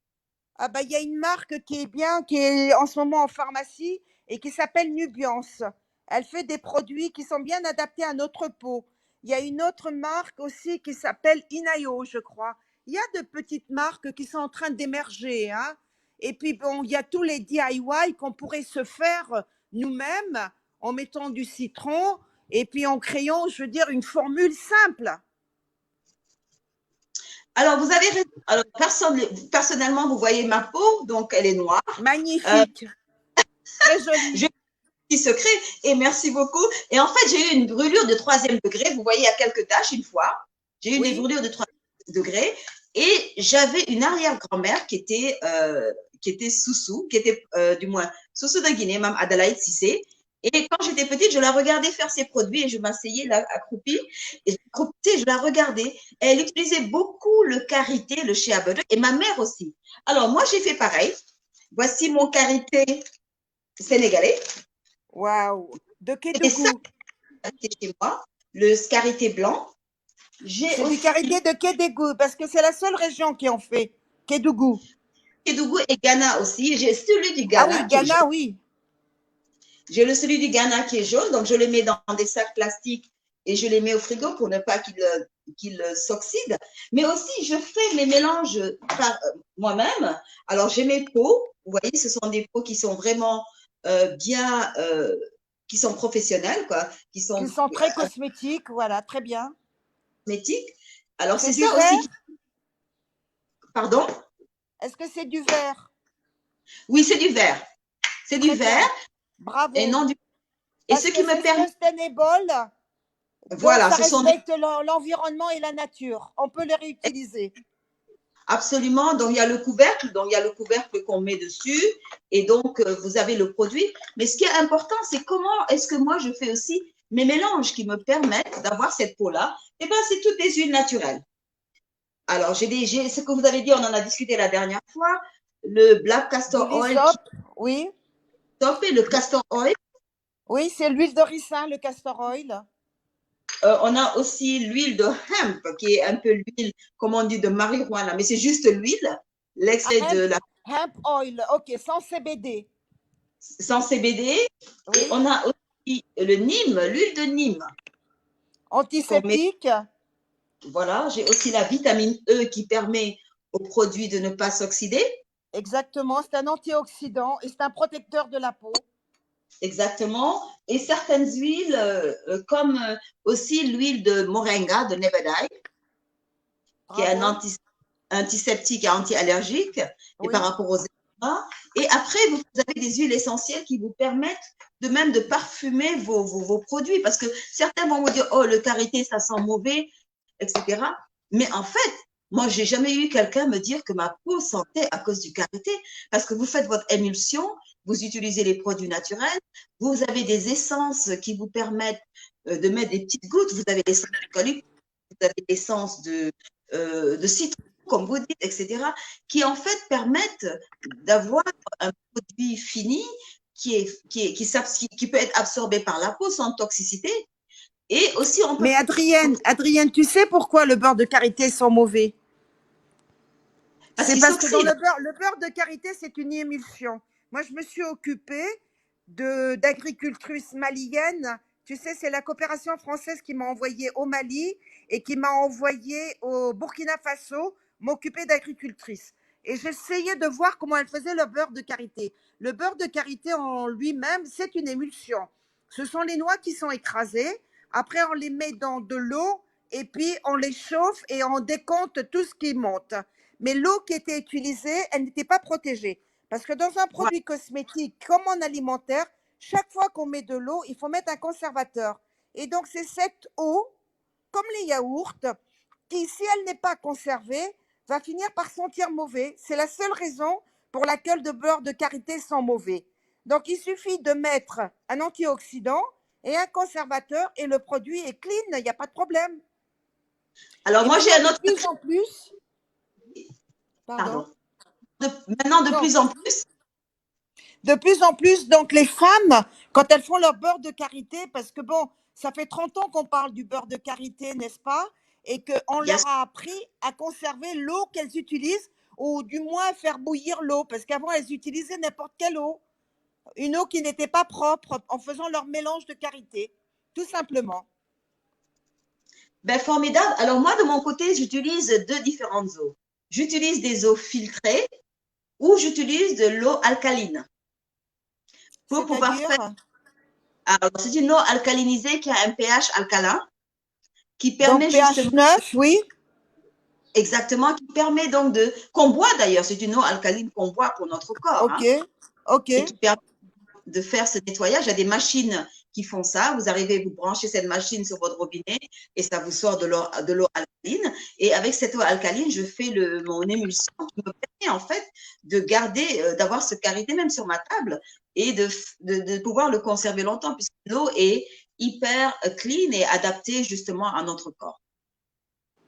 Ah bah, il y a une marque qui est bien, qui est en ce moment en pharmacie et qui s'appelle Nubiance. Elle fait des produits qui sont bien adaptés à notre peau. Il y a une autre marque aussi qui s'appelle Inayo, je crois. Il y a de petites marques qui sont en train d'émerger, hein. Et puis bon, il y a tous les DIY qu'on pourrait se faire nous-mêmes en mettant du citron et puis en créant, je veux dire, une formule simple. Alors, vous avez raison. Alors, personnellement, vous voyez ma peau, donc elle est noire. Magnifique, très jolie. Je petit secret et merci beaucoup. Et en fait, j'ai eu une brûlure de 3e degré. Vous voyez, il y a quelques taches une fois. J'ai eu des Oui. brûlures de 3e degré et j'avais une arrière-grand-mère qui était Soussou, qui était du moins Soussou de Guinée, Mme Adelaide Cissé. Et quand j'étais petite, je la regardais faire ses produits et je m'asseyais là, accroupie. Et je la regardais. Et elle utilisait beaucoup le karité, le shea butter, et ma mère aussi. Alors, moi, j'ai fait pareil. Voici mon karité sénégalais. Waouh, de Et ça, Kédougou. c'est chez moi. Le karité blanc. J'ai C'est du aussi karité de Kédougou parce que c'est la seule région qui en fait. Kédougou. Kédougou et Ghana aussi. J'ai celui du Ah Ghana oui, qui est jaune. Ghana, oui. J'ai celui du Ghana qui est jaune. Donc, je le mets dans des sacs plastiques et je les mets au frigo pour ne pas qu'il s'oxyde. Mais aussi, je fais mes mélanges par moi-même. Alors, j'ai mes pots. Vous voyez, ce sont des pots qui sont vraiment bien, qui sont professionnels, quoi, qui Qui sont sont très cosmétiques, voilà, très bien. cosmétiques. Alors, C'est c'est du ça verre? aussi qui… Pardon? Est-ce que c'est du verre? Oui, c'est du verre. C'est du Très bien. verre et Bravo. non du… Et Parce ce que qui me c'est permet… sustainable, donc Voilà, ça ce sont des… respecte l'environnement et la nature. On peut les réutiliser. Absolument. Donc, il y a le couvercle. Donc, il y a le couvercle qu'on met dessus. Et donc, vous avez le produit. Mais ce qui est important, c'est comment est-ce que moi, je fais aussi mes mélanges qui me permettent d'avoir cette peau-là. Eh bien, c'est toutes des huiles naturelles. Alors, ce que vous avez dit, on en a discuté la dernière fois. Le black Du castor oil qui lysop, oui. est top et le castor oil. Oui, c'est l'huile de ricin, le castor oil. On a aussi l'huile de hemp, qui est un peu l'huile, comme on dit, de marijuana, mais c'est juste l'huile, l'extrait de la Hemp oil, ok, sans CBD. sans CBD. Oui. Et on a aussi le Nîmes, l'huile de Nîmes. Antiseptique. Voilà, j'ai aussi la vitamine E qui permet au produit de ne pas s'oxyder. Exactement, c'est un antioxydant et c'est un protecteur de la peau. Exactement. Et certaines huiles, comme aussi l'huile de moringa, de Nebedai, qui est un antiseptique et anti-allergique, et par rapport aux eczéma. Et après, vous avez des huiles essentielles qui vous permettent de même de parfumer vos produits. Parce que certains vont vous dire, oh, le karité, ça sent mauvais, etc. Mais en fait, Moi, j'ai jamais eu quelqu'un me dire que ma peau sentait à cause du karité, parce que vous faites votre émulsion, vous utilisez les produits naturels, vous avez des essences qui vous permettent de mettre des petites gouttes, vous avez l'essence d'eucalyptus, vous avez l'essence de citron, comme vous dites, etc., qui en fait permettent d'avoir un produit fini qui peut être absorbé par la peau sans toxicité. Et aussi, on peut Mais Adrienne, tu sais pourquoi le beurre de karité sont mauvais? parce C'est qu'il parce que dans s'oxyde. le beurre de karité, c'est une émulsion. Moi, je me suis occupée d'agricultrices maliennes. Tu sais, c'est la coopération française qui m'a envoyée au Mali et qui m'a envoyée au Burkina Faso m'occuper d'agricultrices. Et j'essayais de voir comment elles faisaient le beurre de karité. Le beurre de karité en lui-même, c'est une émulsion. Ce sont les noix qui sont écrasées. Après, on les met dans de l'eau et puis on les chauffe et on décompte tout ce qui monte. Mais l'eau qui était utilisée, elle n'était pas protégée. Parce que dans un Voilà. produit cosmétique comme en alimentaire, chaque fois qu'on met de l'eau, il faut mettre un conservateur. Et donc, c'est cette eau, comme les yaourts, qui, si elle n'est pas conservée, va finir par sentir mauvais. C'est la seule raison pour laquelle le beurre de karité sent mauvais. Donc, il suffit de mettre un antioxydant et un conservateur et le produit est clean, il n'y a pas de problème. Alors, Et moi, j'ai maintenant, un de autre plus secret. en plus, pardon, Pardon. Maintenant, de non, plus en plus, de plus en plus, donc les femmes, quand elles font leur beurre de karité, parce que bon, ça fait 30 ans qu'on parle du beurre de karité, n'est-ce pas? Et qu'on il y a, leur a appris à conserver l'eau qu'elles utilisent, ou du moins à faire bouillir l'eau, parce qu'avant, elles utilisaient n'importe quelle eau, une eau qui n'était pas propre, en faisant leur mélange de karité, tout simplement. ben, formidable. Alors, moi, de mon côté, j'utilise deux différentes eaux. J'utilise des eaux filtrées ou j'utilise de l'eau alcaline pour pouvoir faire. C'est-à-dire, Alors, c'est une eau alcalinisée qui a un pH alcalin qui donc permet justement, pH 9, oui, exactement, qui permet donc qu'on boit d'ailleurs, c'est une eau alcaline qu'on boit pour notre corps, ok, hein, ok. et qui permet de faire ce nettoyage. Il y a des machines qui font ça. Vous arrivez, vous branchez cette machine sur votre robinet et ça vous sort de l'eau alcaline. Et avec cette eau alcaline, je fais mon émulsion qui me permet en fait de garder, d'avoir ce karité même sur ma table et de pouvoir le conserver longtemps puisque l'eau est hyper clean et adaptée justement à notre corps.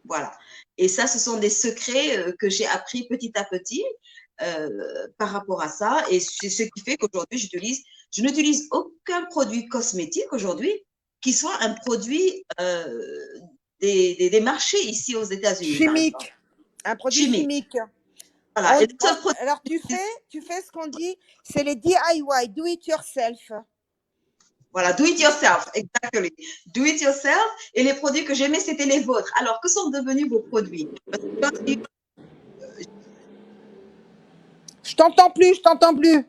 Voilà. Et ça, ce sont des secrets que j'ai appris petit à petit par rapport à ça. Et c'est ce qui fait qu'aujourd'hui, je n'utilise aucun produit cosmétique aujourd'hui qui soit un produit des marchés ici aux États-Unis, par exemple, Chimique, un produit chimique. chimique. Voilà. Et le seul produit, Alors tu fais ce qu'on dit, c'est les DIY, do it yourself. voilà, do it yourself, exactly. Do it yourself. Et les produits que j'aimais, c'était les vôtres. Alors, que sont devenus vos produits? Parce que Je t'entends plus, je t'entends plus.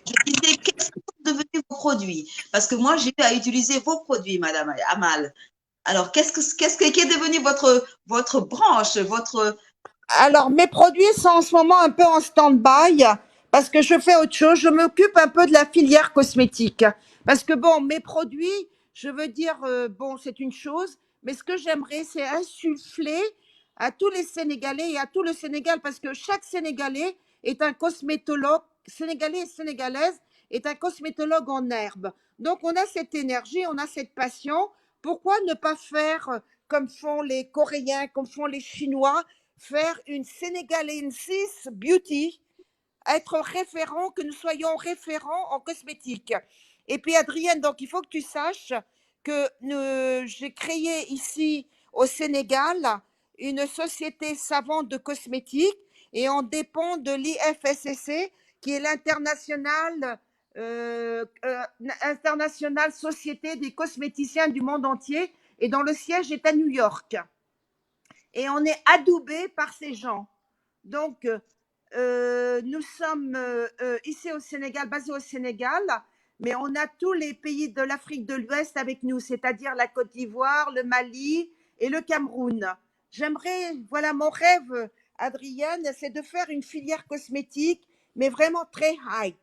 je disais, quels sont devenus vos produits? Parce que moi, j'ai eu à utiliser vos produits, Madame Amal. Alors, qui est devenu votre branche, votre. Alors, mes produits sont en ce moment un peu en stand-by parce que je fais autre chose. Je m'occupe un peu de la filière cosmétique. Parce que bon, mes produits, je veux dire, bon, c'est une chose, mais ce que j'aimerais, c'est insuffler à tous les Sénégalais et à tout le Sénégal, parce que chaque Sénégalais est un cosmétologue, Sénégalais et Sénégalaise est un cosmétologue en herbe. Donc, on a cette énergie, on a cette passion. Pourquoi ne pas faire comme font les Coréens, comme font les Chinois, faire une Sénégalensis Beauty, être référent, que nous soyons référents en cosmétique. Et puis Adrienne, donc il faut que tu saches que j'ai créé ici au Sénégal une société savante de cosmétiques et on dépend de l'IFSCC qui est l'international internationale société des cosméticiens du monde entier et dont le siège est à New York. Et on est adoubé par ces gens. Donc, nous sommes ici au Sénégal, basés au Sénégal, mais on a tous les pays de l'Afrique de l'Ouest avec nous, c'est-à-dire la Côte d'Ivoire, le Mali et le Cameroun. J'aimerais, voilà mon rêve, Adrienne, c'est de faire une filière cosmétique, mais vraiment très high.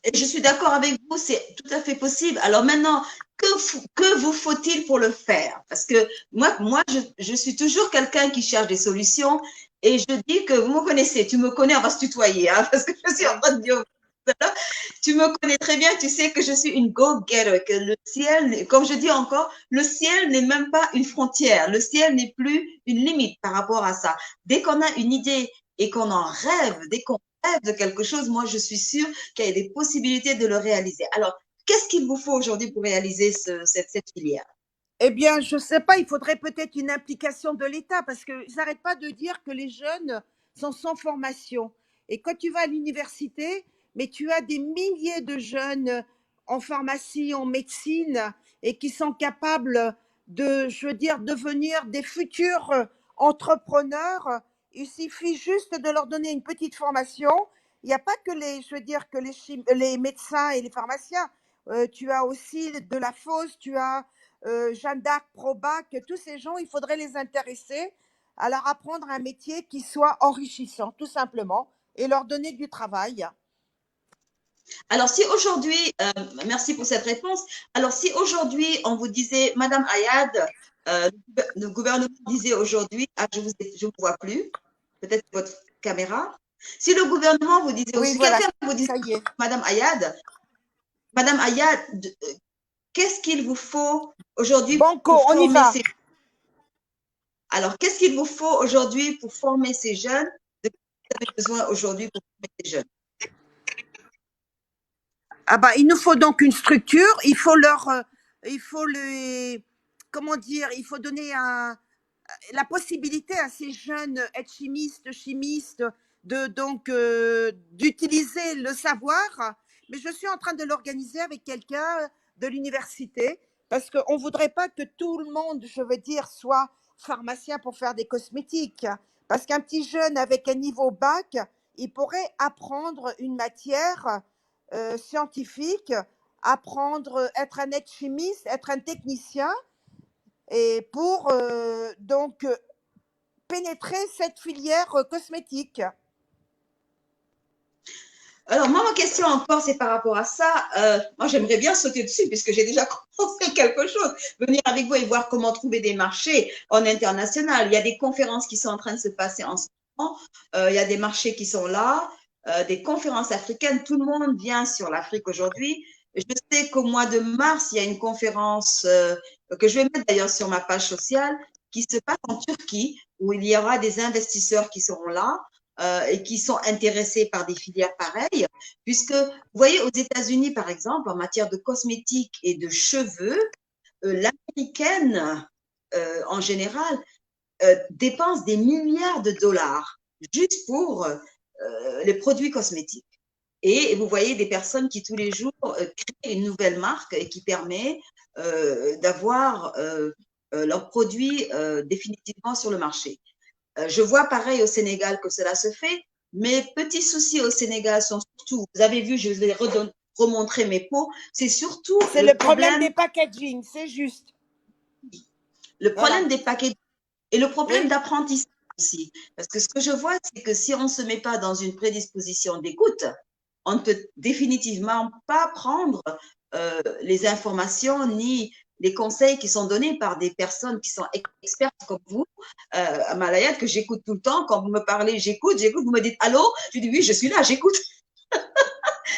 Et je suis d'accord avec vous, c'est tout à fait possible. Alors maintenant, que vous faut-il pour le faire? Parce que moi je suis toujours quelqu'un qui cherche des solutions et je dis que vous me connaissez, tu me connais, on va se tutoyer, hein, parce que je suis en Oui. train de dire, tu me connais très bien, tu sais que je suis une go-getter, que le ciel, comme je dis encore, le ciel n'est même pas une frontière, le ciel n'est plus une limite par rapport à ça. Dès qu'on a une idée et qu'on en rêve, dès qu'on rêve de quelque chose, moi je suis sûre qu'il y a des possibilités de le réaliser. Alors, qu'est-ce qu'il vous faut aujourd'hui pour réaliser cette filière? Eh bien, je ne sais pas, il faudrait peut-être une implication de l'État parce qu'ils n'arrêtent pas de dire que les jeunes sont sans formation. Et quand tu vas à l'université, mais tu as des milliers de jeunes en pharmacie, en médecine, et qui sont capables de, je veux dire, devenir des futurs entrepreneurs. Il suffit juste de leur donner une petite formation. Il n'y a pas que les, je veux dire, que les médecins et les pharmaciens. Tu as aussi de la fosse, tu as Jeanne d'Arc, Probac, tous ces gens, il faudrait les intéresser à leur apprendre un métier qui soit enrichissant, tout simplement, et leur donner du travail. Alors, si aujourd'hui, merci pour cette réponse. Alors, si aujourd'hui, on vous disait, Madame Ayad, le gouvernement disait aujourd'hui, ah, je vous vois plus, peut-être votre caméra. Si le gouvernement vous disait, ou Oui, si voilà, quelqu'un vous disait, ça y est. Madame Ayad, qu'est-ce qu'il vous faut aujourd'hui Banco, pour on y former va. ces Alors, qu'est-ce qu'il vous faut aujourd'hui pour former ces jeunes? De quoi vous avez besoin aujourd'hui pour former ces jeunes? Ah bah, il nous faut donc une structure, il faut les, comment dire, il faut donner la possibilité à ces jeunes être chimistes, de donc d'utiliser le savoir. Mais je suis en train de l'organiser avec quelqu'un de l'université parce qu'on ne voudrait pas que tout le monde, je veux dire, soit pharmacien pour faire des cosmétiques. Parce qu'un petit jeune avec un niveau bac, il pourrait apprendre une matière scientifique, apprendre, être un être chimiste, être un technicien, et pour donc pénétrer cette filière cosmétique. Alors, moi, ma question encore, c'est par rapport à ça. Moi, j'aimerais bien sauter dessus puisque j'ai déjà commencé quelque chose. Venir avec vous et voir comment trouver des marchés en international. Il y a des conférences qui sont en train de se passer en ce moment. Il y a des marchés qui sont là, des conférences africaines. Tout le monde vient sur l'Afrique aujourd'hui. Je sais qu'au mois de mars, il y a une conférence que je vais mettre d'ailleurs sur ma page sociale qui se passe en Turquie où il y aura des investisseurs qui seront là et qui sont intéressés par des filières pareilles, puisque vous voyez aux États-Unis, par exemple, en matière de cosmétiques et de cheveux, l'américaine, en général, dépense des milliards de dollars juste pour les produits cosmétiques. Et vous voyez des personnes qui tous les jours créent une nouvelle marque et qui permet d'avoir leurs produits définitivement sur le marché. Je vois pareil au Sénégal que cela se fait. Mes petits soucis au Sénégal sont surtout, vous avez vu, je vais remontrer mes pots, c'est surtout C'est le problème des packaging, c'est juste. le Voilà. problème des paquets et le problème Oui. d'apprentissage aussi. Parce que ce que je vois, c'est que si on ne se met pas dans une prédisposition d'écoute, on ne peut définitivement pas prendre les informations ni les conseils qui sont donnés par des personnes qui sont expertes comme vous, Malayat, que j'écoute tout le temps. Quand vous me parlez, j'écoute, vous me dites allô, je dis oui, je suis là, j'écoute.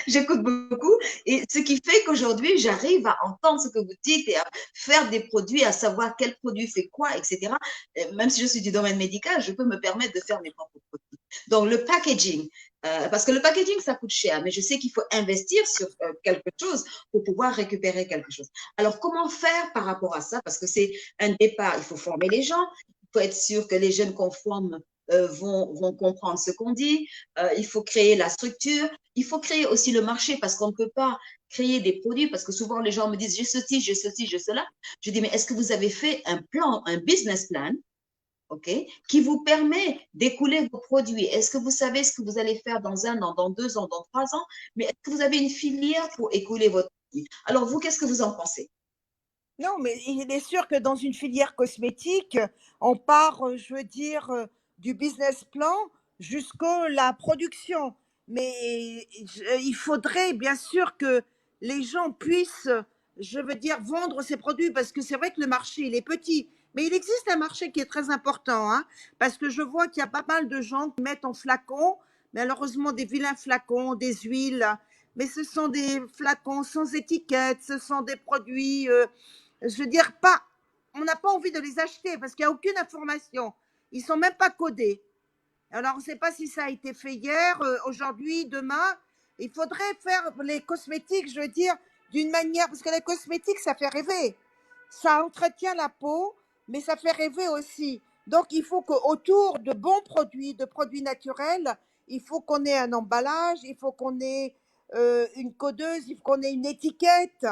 J'écoute beaucoup et ce qui fait qu'aujourd'hui, j'arrive à entendre ce que vous dites et à faire des produits, à savoir quel produit fait quoi, etc. Et même si je suis du domaine médical, je peux me permettre de faire mes propres produits. Donc, le packaging, parce que le packaging, ça coûte cher, mais je sais qu'il faut investir sur quelque chose pour pouvoir récupérer quelque chose. Alors, comment faire par rapport à ça? Parce que c'est un départ, il faut former les gens, il faut être sûr que les jeunes qu'on forme vont comprendre ce qu'on dit, il faut créer la structure, il faut créer aussi le marché parce qu'on ne peut pas créer des produits parce que souvent les gens me disent je ceci, je ceci, je cela. Je dis mais est-ce que vous avez fait un plan, un business plan, ok, qui vous permet d'écouler vos produits? Est-ce que vous savez ce que vous allez faire dans 1 an, dans 2 ans, dans 3 ans? Mais est-ce que vous avez une filière pour écouler votre produit? Alors vous, qu'est-ce que vous en pensez? Non, mais il est sûr que dans une filière cosmétique, on part, je veux dire, du business plan jusqu'à la production. mais il faudrait bien sûr que les gens puissent, je veux dire, vendre ces produits parce que c'est vrai que le marché, il est petit. Mais il existe un marché qui est très important, hein, parce que je vois qu'il y a pas mal de gens qui mettent en flacons, malheureusement des vilains flacons, des huiles, mais ce sont des flacons sans étiquette, ce sont des produits, je veux dire, pas, on n'a pas envie de les acheter parce qu'il n'y a aucune information. Ils sont même pas codés. Alors, on ne sait pas si ça a été fait hier, aujourd'hui, demain. Il faudrait faire les cosmétiques, je veux dire, d'une manière, parce que les cosmétiques, ça fait rêver. Ça entretient la peau, mais ça fait rêver aussi. Donc, il faut qu'autour de bons produits, de produits naturels, il faut qu'on ait un emballage, il faut qu'on ait une codeuse, il faut qu'on ait une étiquette.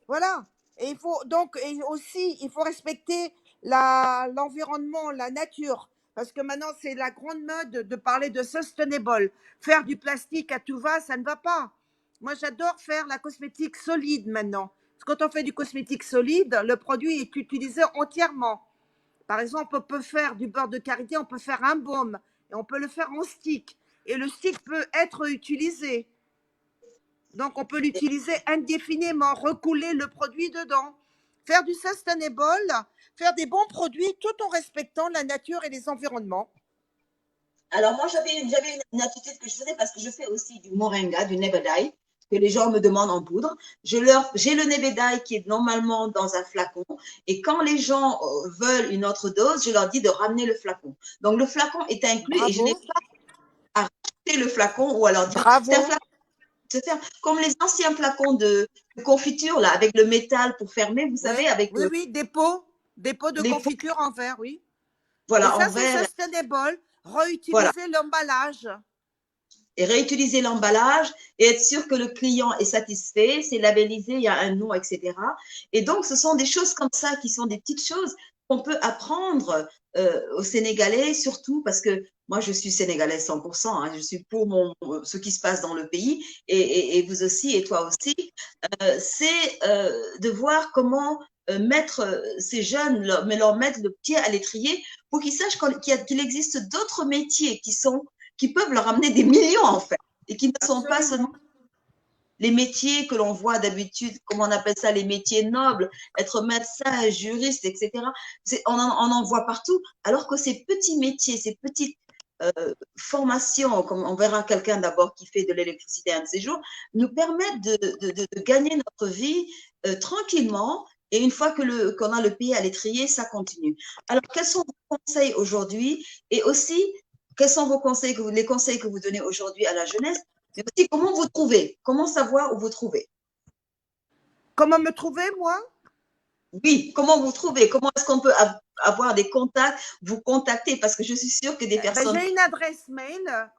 Voilà. Et il faut donc, et aussi, il faut respecter l'environnement, la nature. Parce que maintenant, c'est la grande mode de parler de sustainable. Faire du plastique à tout va, ça ne va pas. Moi, j'adore faire la cosmétique solide maintenant. Parce que quand on fait du cosmétique solide, le produit est utilisé entièrement. Par exemple, on peut faire du beurre de karité, on peut faire un baume, et on peut le faire en stick. Et le stick peut être utilisé. Donc, on peut l'utiliser indéfiniment, recouler le produit dedans, faire du sustainable, faire des bons produits tout en respectant la nature et les environnements. Alors, moi, j'avais une attitude que je faisais parce que je fais aussi du moringa, du nebedai, que les gens me demandent en poudre. J'ai le nebedai qui est normalement dans un flacon. Et quand les gens veulent une autre dose, je leur dis de ramener le flacon. Donc, le flacon est inclus et je n'ai Bravo, pas à racheter le flacon ou à leur dire, c'est un bravo. flacon. Comme les anciens flacons de confiture, là, avec le métal pour fermer, vous savez, Ouais, avec oui, oui, des pots de les pots, confiture en verre, oui. Et voilà, ça, en c'est verre. sustainable. Voilà. Réutiliser l'emballage. Et réutiliser l'emballage et être sûr que le client est satisfait, c'est labellisé, il y a un nom, etc. Et donc, ce sont des choses comme ça qui sont des petites choses qu'on peut apprendre aux Sénégalais, surtout parce que moi, je suis sénégalaise 100%, hein, je suis pour ce qui se passe dans le pays et vous aussi et toi aussi. C'est de voir comment mettre ces jeunes, mais leur mettre le pied à l'étrier pour qu'ils sachent qu'il existe d'autres métiers qui peuvent leur amener des millions en fait et qui ne sont pas seulement Absolument. les métiers que l'on voit d'habitude, comment on appelle ça, les métiers nobles, être médecin, juriste, etc. On en voit partout, alors que ces petits métiers, ces petites formations, comme on verra quelqu'un d'abord qui fait de l'électricité un de ces jours, nous permettent de gagner notre vie tranquillement. Et une fois qu'on a le pied à l'étrier, ça continue. Alors, quels sont vos conseils aujourd'hui? Et aussi, quels sont vos conseils, les conseils que vous donnez aujourd'hui à la jeunesse? Mais aussi, comment vous trouvez? Comment savoir où vous trouvez? Comment me trouver, moi? Oui, comment vous trouvez? Comment est-ce qu'on peut avoir des contacts, vous contacter? Parce que je suis sûre que des Ben, personnes. j'ai une adresse mail.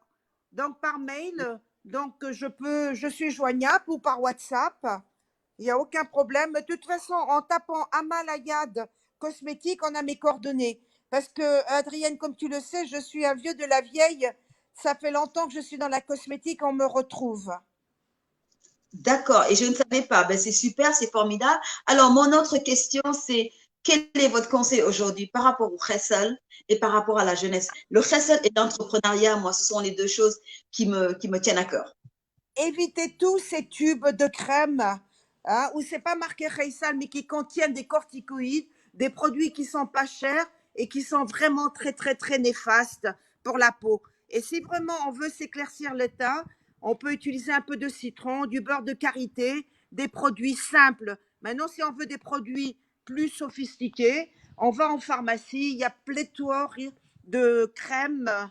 Donc, par mail, donc je suis joignable ou par WhatsApp. Il n'y a aucun problème. De toute façon, en tapant Amal Ayad cosmétique, on a mes coordonnées. Parce que, Adrienne, comme tu le sais, je suis un vieux de la vieille. Ça fait longtemps que je suis dans la cosmétique, on me retrouve. D'accord, et je ne savais pas. Ben, c'est super, c'est formidable. Alors, mon autre question, c'est quel est votre conseil aujourd'hui par rapport au Khessel et par rapport à la jeunesse? Le Khessel et l'entrepreneuriat, moi, ce sont les deux choses qui me tiennent à cœur. Évitez tous ces tubes de crème, hein, où c'est pas marqué Reysal, mais qui contiennent des corticoïdes, des produits qui sont pas chers et qui sont vraiment très, très, très néfastes pour la peau. Et si vraiment on veut s'éclaircir le teint, on peut utiliser un peu de citron, du beurre de karité, des produits simples. Maintenant, si on veut des produits plus sophistiqués, on va en pharmacie. Il y a pléthore de crèmes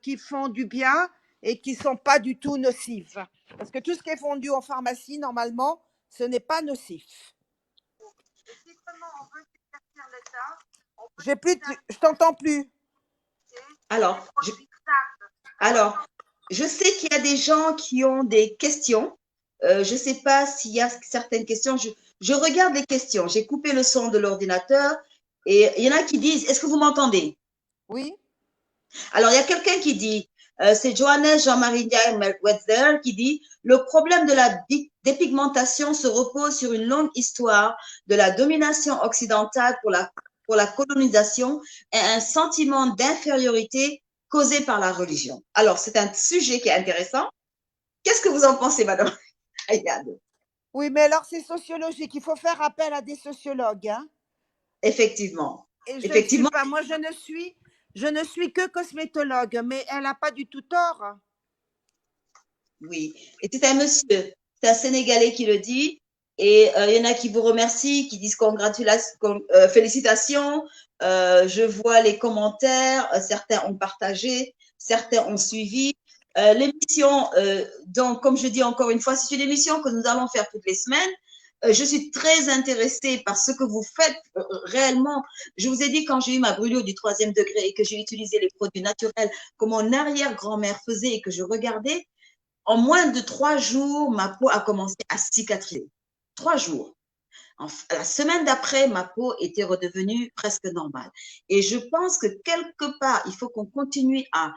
qui font du bien et qui ne sont pas du tout nocives. Parce que tout ce qui est vendu en pharmacie, normalement, ce n'est pas nocif. J'ai plus, je t'entends plus. Alors, alors, je sais qu'il y a des gens qui ont des questions. Je ne sais pas s'il y a certaines questions. Je regarde les questions. J'ai coupé le son de l'ordinateur et il y en a qui disent, est-ce que vous m'entendez? Oui. Alors, il y a quelqu'un qui dit, c'est Johannes Jean-Marie Wetzel qui dit, le problème de la dépigmentation se repose sur une longue histoire de la domination occidentale pour la colonisation et un sentiment d'infériorité causés par la religion. Alors, c'est un sujet qui est intéressant. Qu'est-ce que vous en pensez, Madame Ayad? Oui, mais alors c'est sociologique. Il faut faire appel à des sociologues, hein. Effectivement. Et je ne suis Effectivement, pas, moi je ne suis que cosmétologue, mais elle n'a pas du tout tort. oui. Et c'est un monsieur, c'est un Sénégalais qui le dit. Et il y en a qui vous remercient, qui disent congratulations, félicitations. Je vois les commentaires, certains ont partagé, certains ont suivi. L'émission, donc, comme je dis encore une fois, c'est une émission que nous allons faire toutes les semaines. Je suis très intéressée par ce que vous faites réellement. Je vous ai dit quand j'ai eu ma brûlure du 3e degré et que j'ai utilisé les produits naturels que mon arrière-grand-mère faisait et que je regardais, en moins de 3 jours, ma peau a commencé à cicatriser. 3 jours. La semaine d'après, ma peau était redevenue presque normale. Et je pense que quelque part, il faut qu'on continue à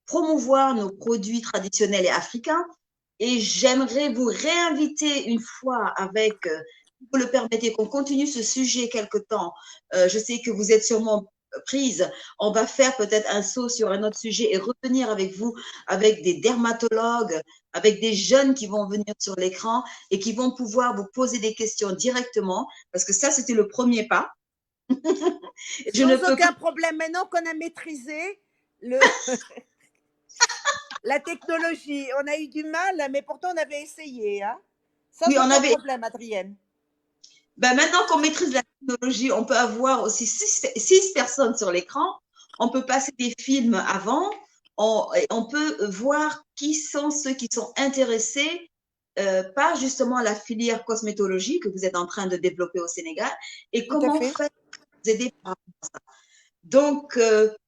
promouvoir nos produits traditionnels et africains. Et j'aimerais vous réinviter une fois avec, si vous le permettez, qu'on continue ce sujet quelque temps. Je sais que vous êtes sûrement prise. On va faire peut-être un saut sur un autre sujet et revenir avec vous, avec des dermatologues, avec des jeunes qui vont venir sur l'écran et qui vont pouvoir vous poser des questions directement, parce que ça, c'était le premier pas. Je ne Sans peux que... aucun problème. Maintenant qu'on a maîtrisé la technologie, on a eu du mal, mais pourtant on avait essayé, hein. Sans Oui, on aucun avait... problème, Adrienne. Ben maintenant qu'on maîtrise la technologie, on peut avoir aussi 6 personnes sur l'écran. On peut passer des films avant. On peut voir qui sont ceux qui sont intéressés par justement la filière cosmétologie que vous êtes en train de développer au Sénégal et Tout à comment fait. faire pour vous aider par rapport à ça. Donc,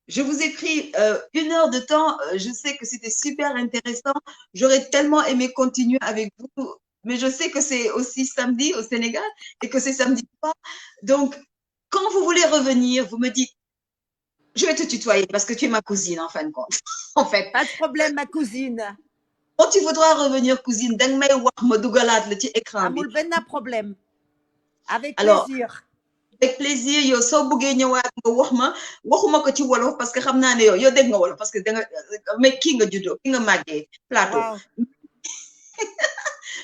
je vous ai pris 1 heure de temps. Je sais que c'était super intéressant. J'aurais tellement aimé continuer avec vous, mais je sais que c'est aussi samedi au Sénégal et que c'est samedi soir. Donc, quand vous voulez revenir, vous me dites, je vais te tutoyer parce que tu es ma cousine en fin de compte. En fait, Pas de problème, ma cousine. quand tu voudras revenir, cousine, dang may wax ma dugalaat la ci écran bi. Amul benn problème. Avec Alors, plaisir. avec plaisir yow soo bëggee ñëwaat nga wax ma waxuma ko ci wolof parce que xam naa ne yow dégg nga wolof parce que danga mais kii nga juddoo ki nga màggee plateau Waaw.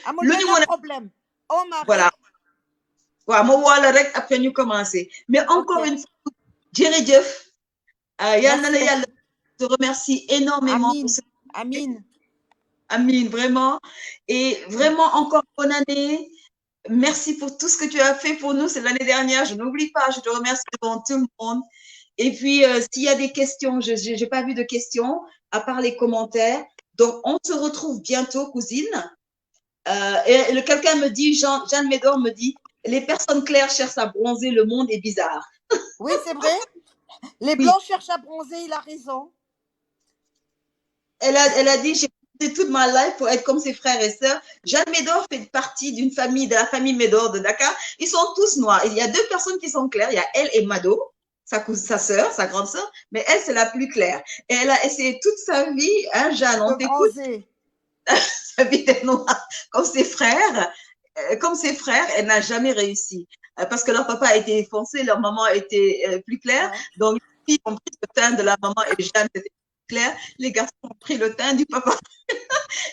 Amul lu ñu benn mën a problème. On m'a voilà waaw ma woo la rek après ñu commencer mais Ok. encore une fois jërëjëf yal na la Merci. yàlla te remercie énormément pour Amine. ce Amine. Amine vraiment et vraiment encore bonne année. Merci pour tout ce que tu as fait pour nous. C'est l'année dernière. Je n'oublie pas. Je te remercie devant tout le monde. Et puis, s'il y a des questions, je n'ai pas vu de questions, à part les commentaires. Donc, on se retrouve bientôt, cousine. Et quelqu'un me dit, Jeanne Médor me dit, les personnes claires cherchent à bronzer, le monde est bizarre. Oui, c'est vrai. Les Oui, blancs cherchent à bronzer, il a raison. elle a dit, j'ai passé toute ma life pour être comme ses frères et sœurs. Jeanne Médor fait partie d'une famille, de la famille Médor de Dakar. Ils sont tous noirs. Il y a 2 personnes qui sont claires. Il y a elle et Mado, sa sœur, sa grande sœur, mais elle, c'est la plus claire. Et elle a essayé toute sa vie, hein, Jeanne, on De t'écoute, bronzer. sa vie d'être noire comme ses frères. Comme ses frères, elle n'a jamais réussi. Parce que leur papa a été foncé, leur maman a été plus claire. Ouais. Donc, les filles ont pris le teint de la maman et Jeanne était claire. Les garçons ont pris le teint du papa.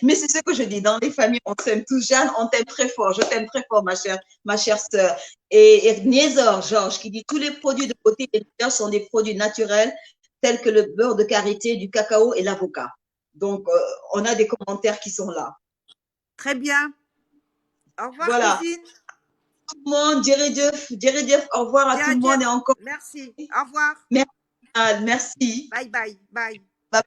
Mais c'est ce que je dis, dans les familles, on s'aime tous. Jeanne, on t'aime très fort. Je t'aime très fort, ma chère sœur. Et Niésor, Georges, qui dit tous les produits de beauté sont des produits naturels, tels que le beurre de karité, du cacao et l'avocat. Donc, on a des commentaires qui sont là. Très bien. Au revoir, Voilà. cousine. Tout le monde, Djeredjeff, au revoir à tout le monde et encore. Merci. Au revoir. Merci. Bye, bye, bye. Bye.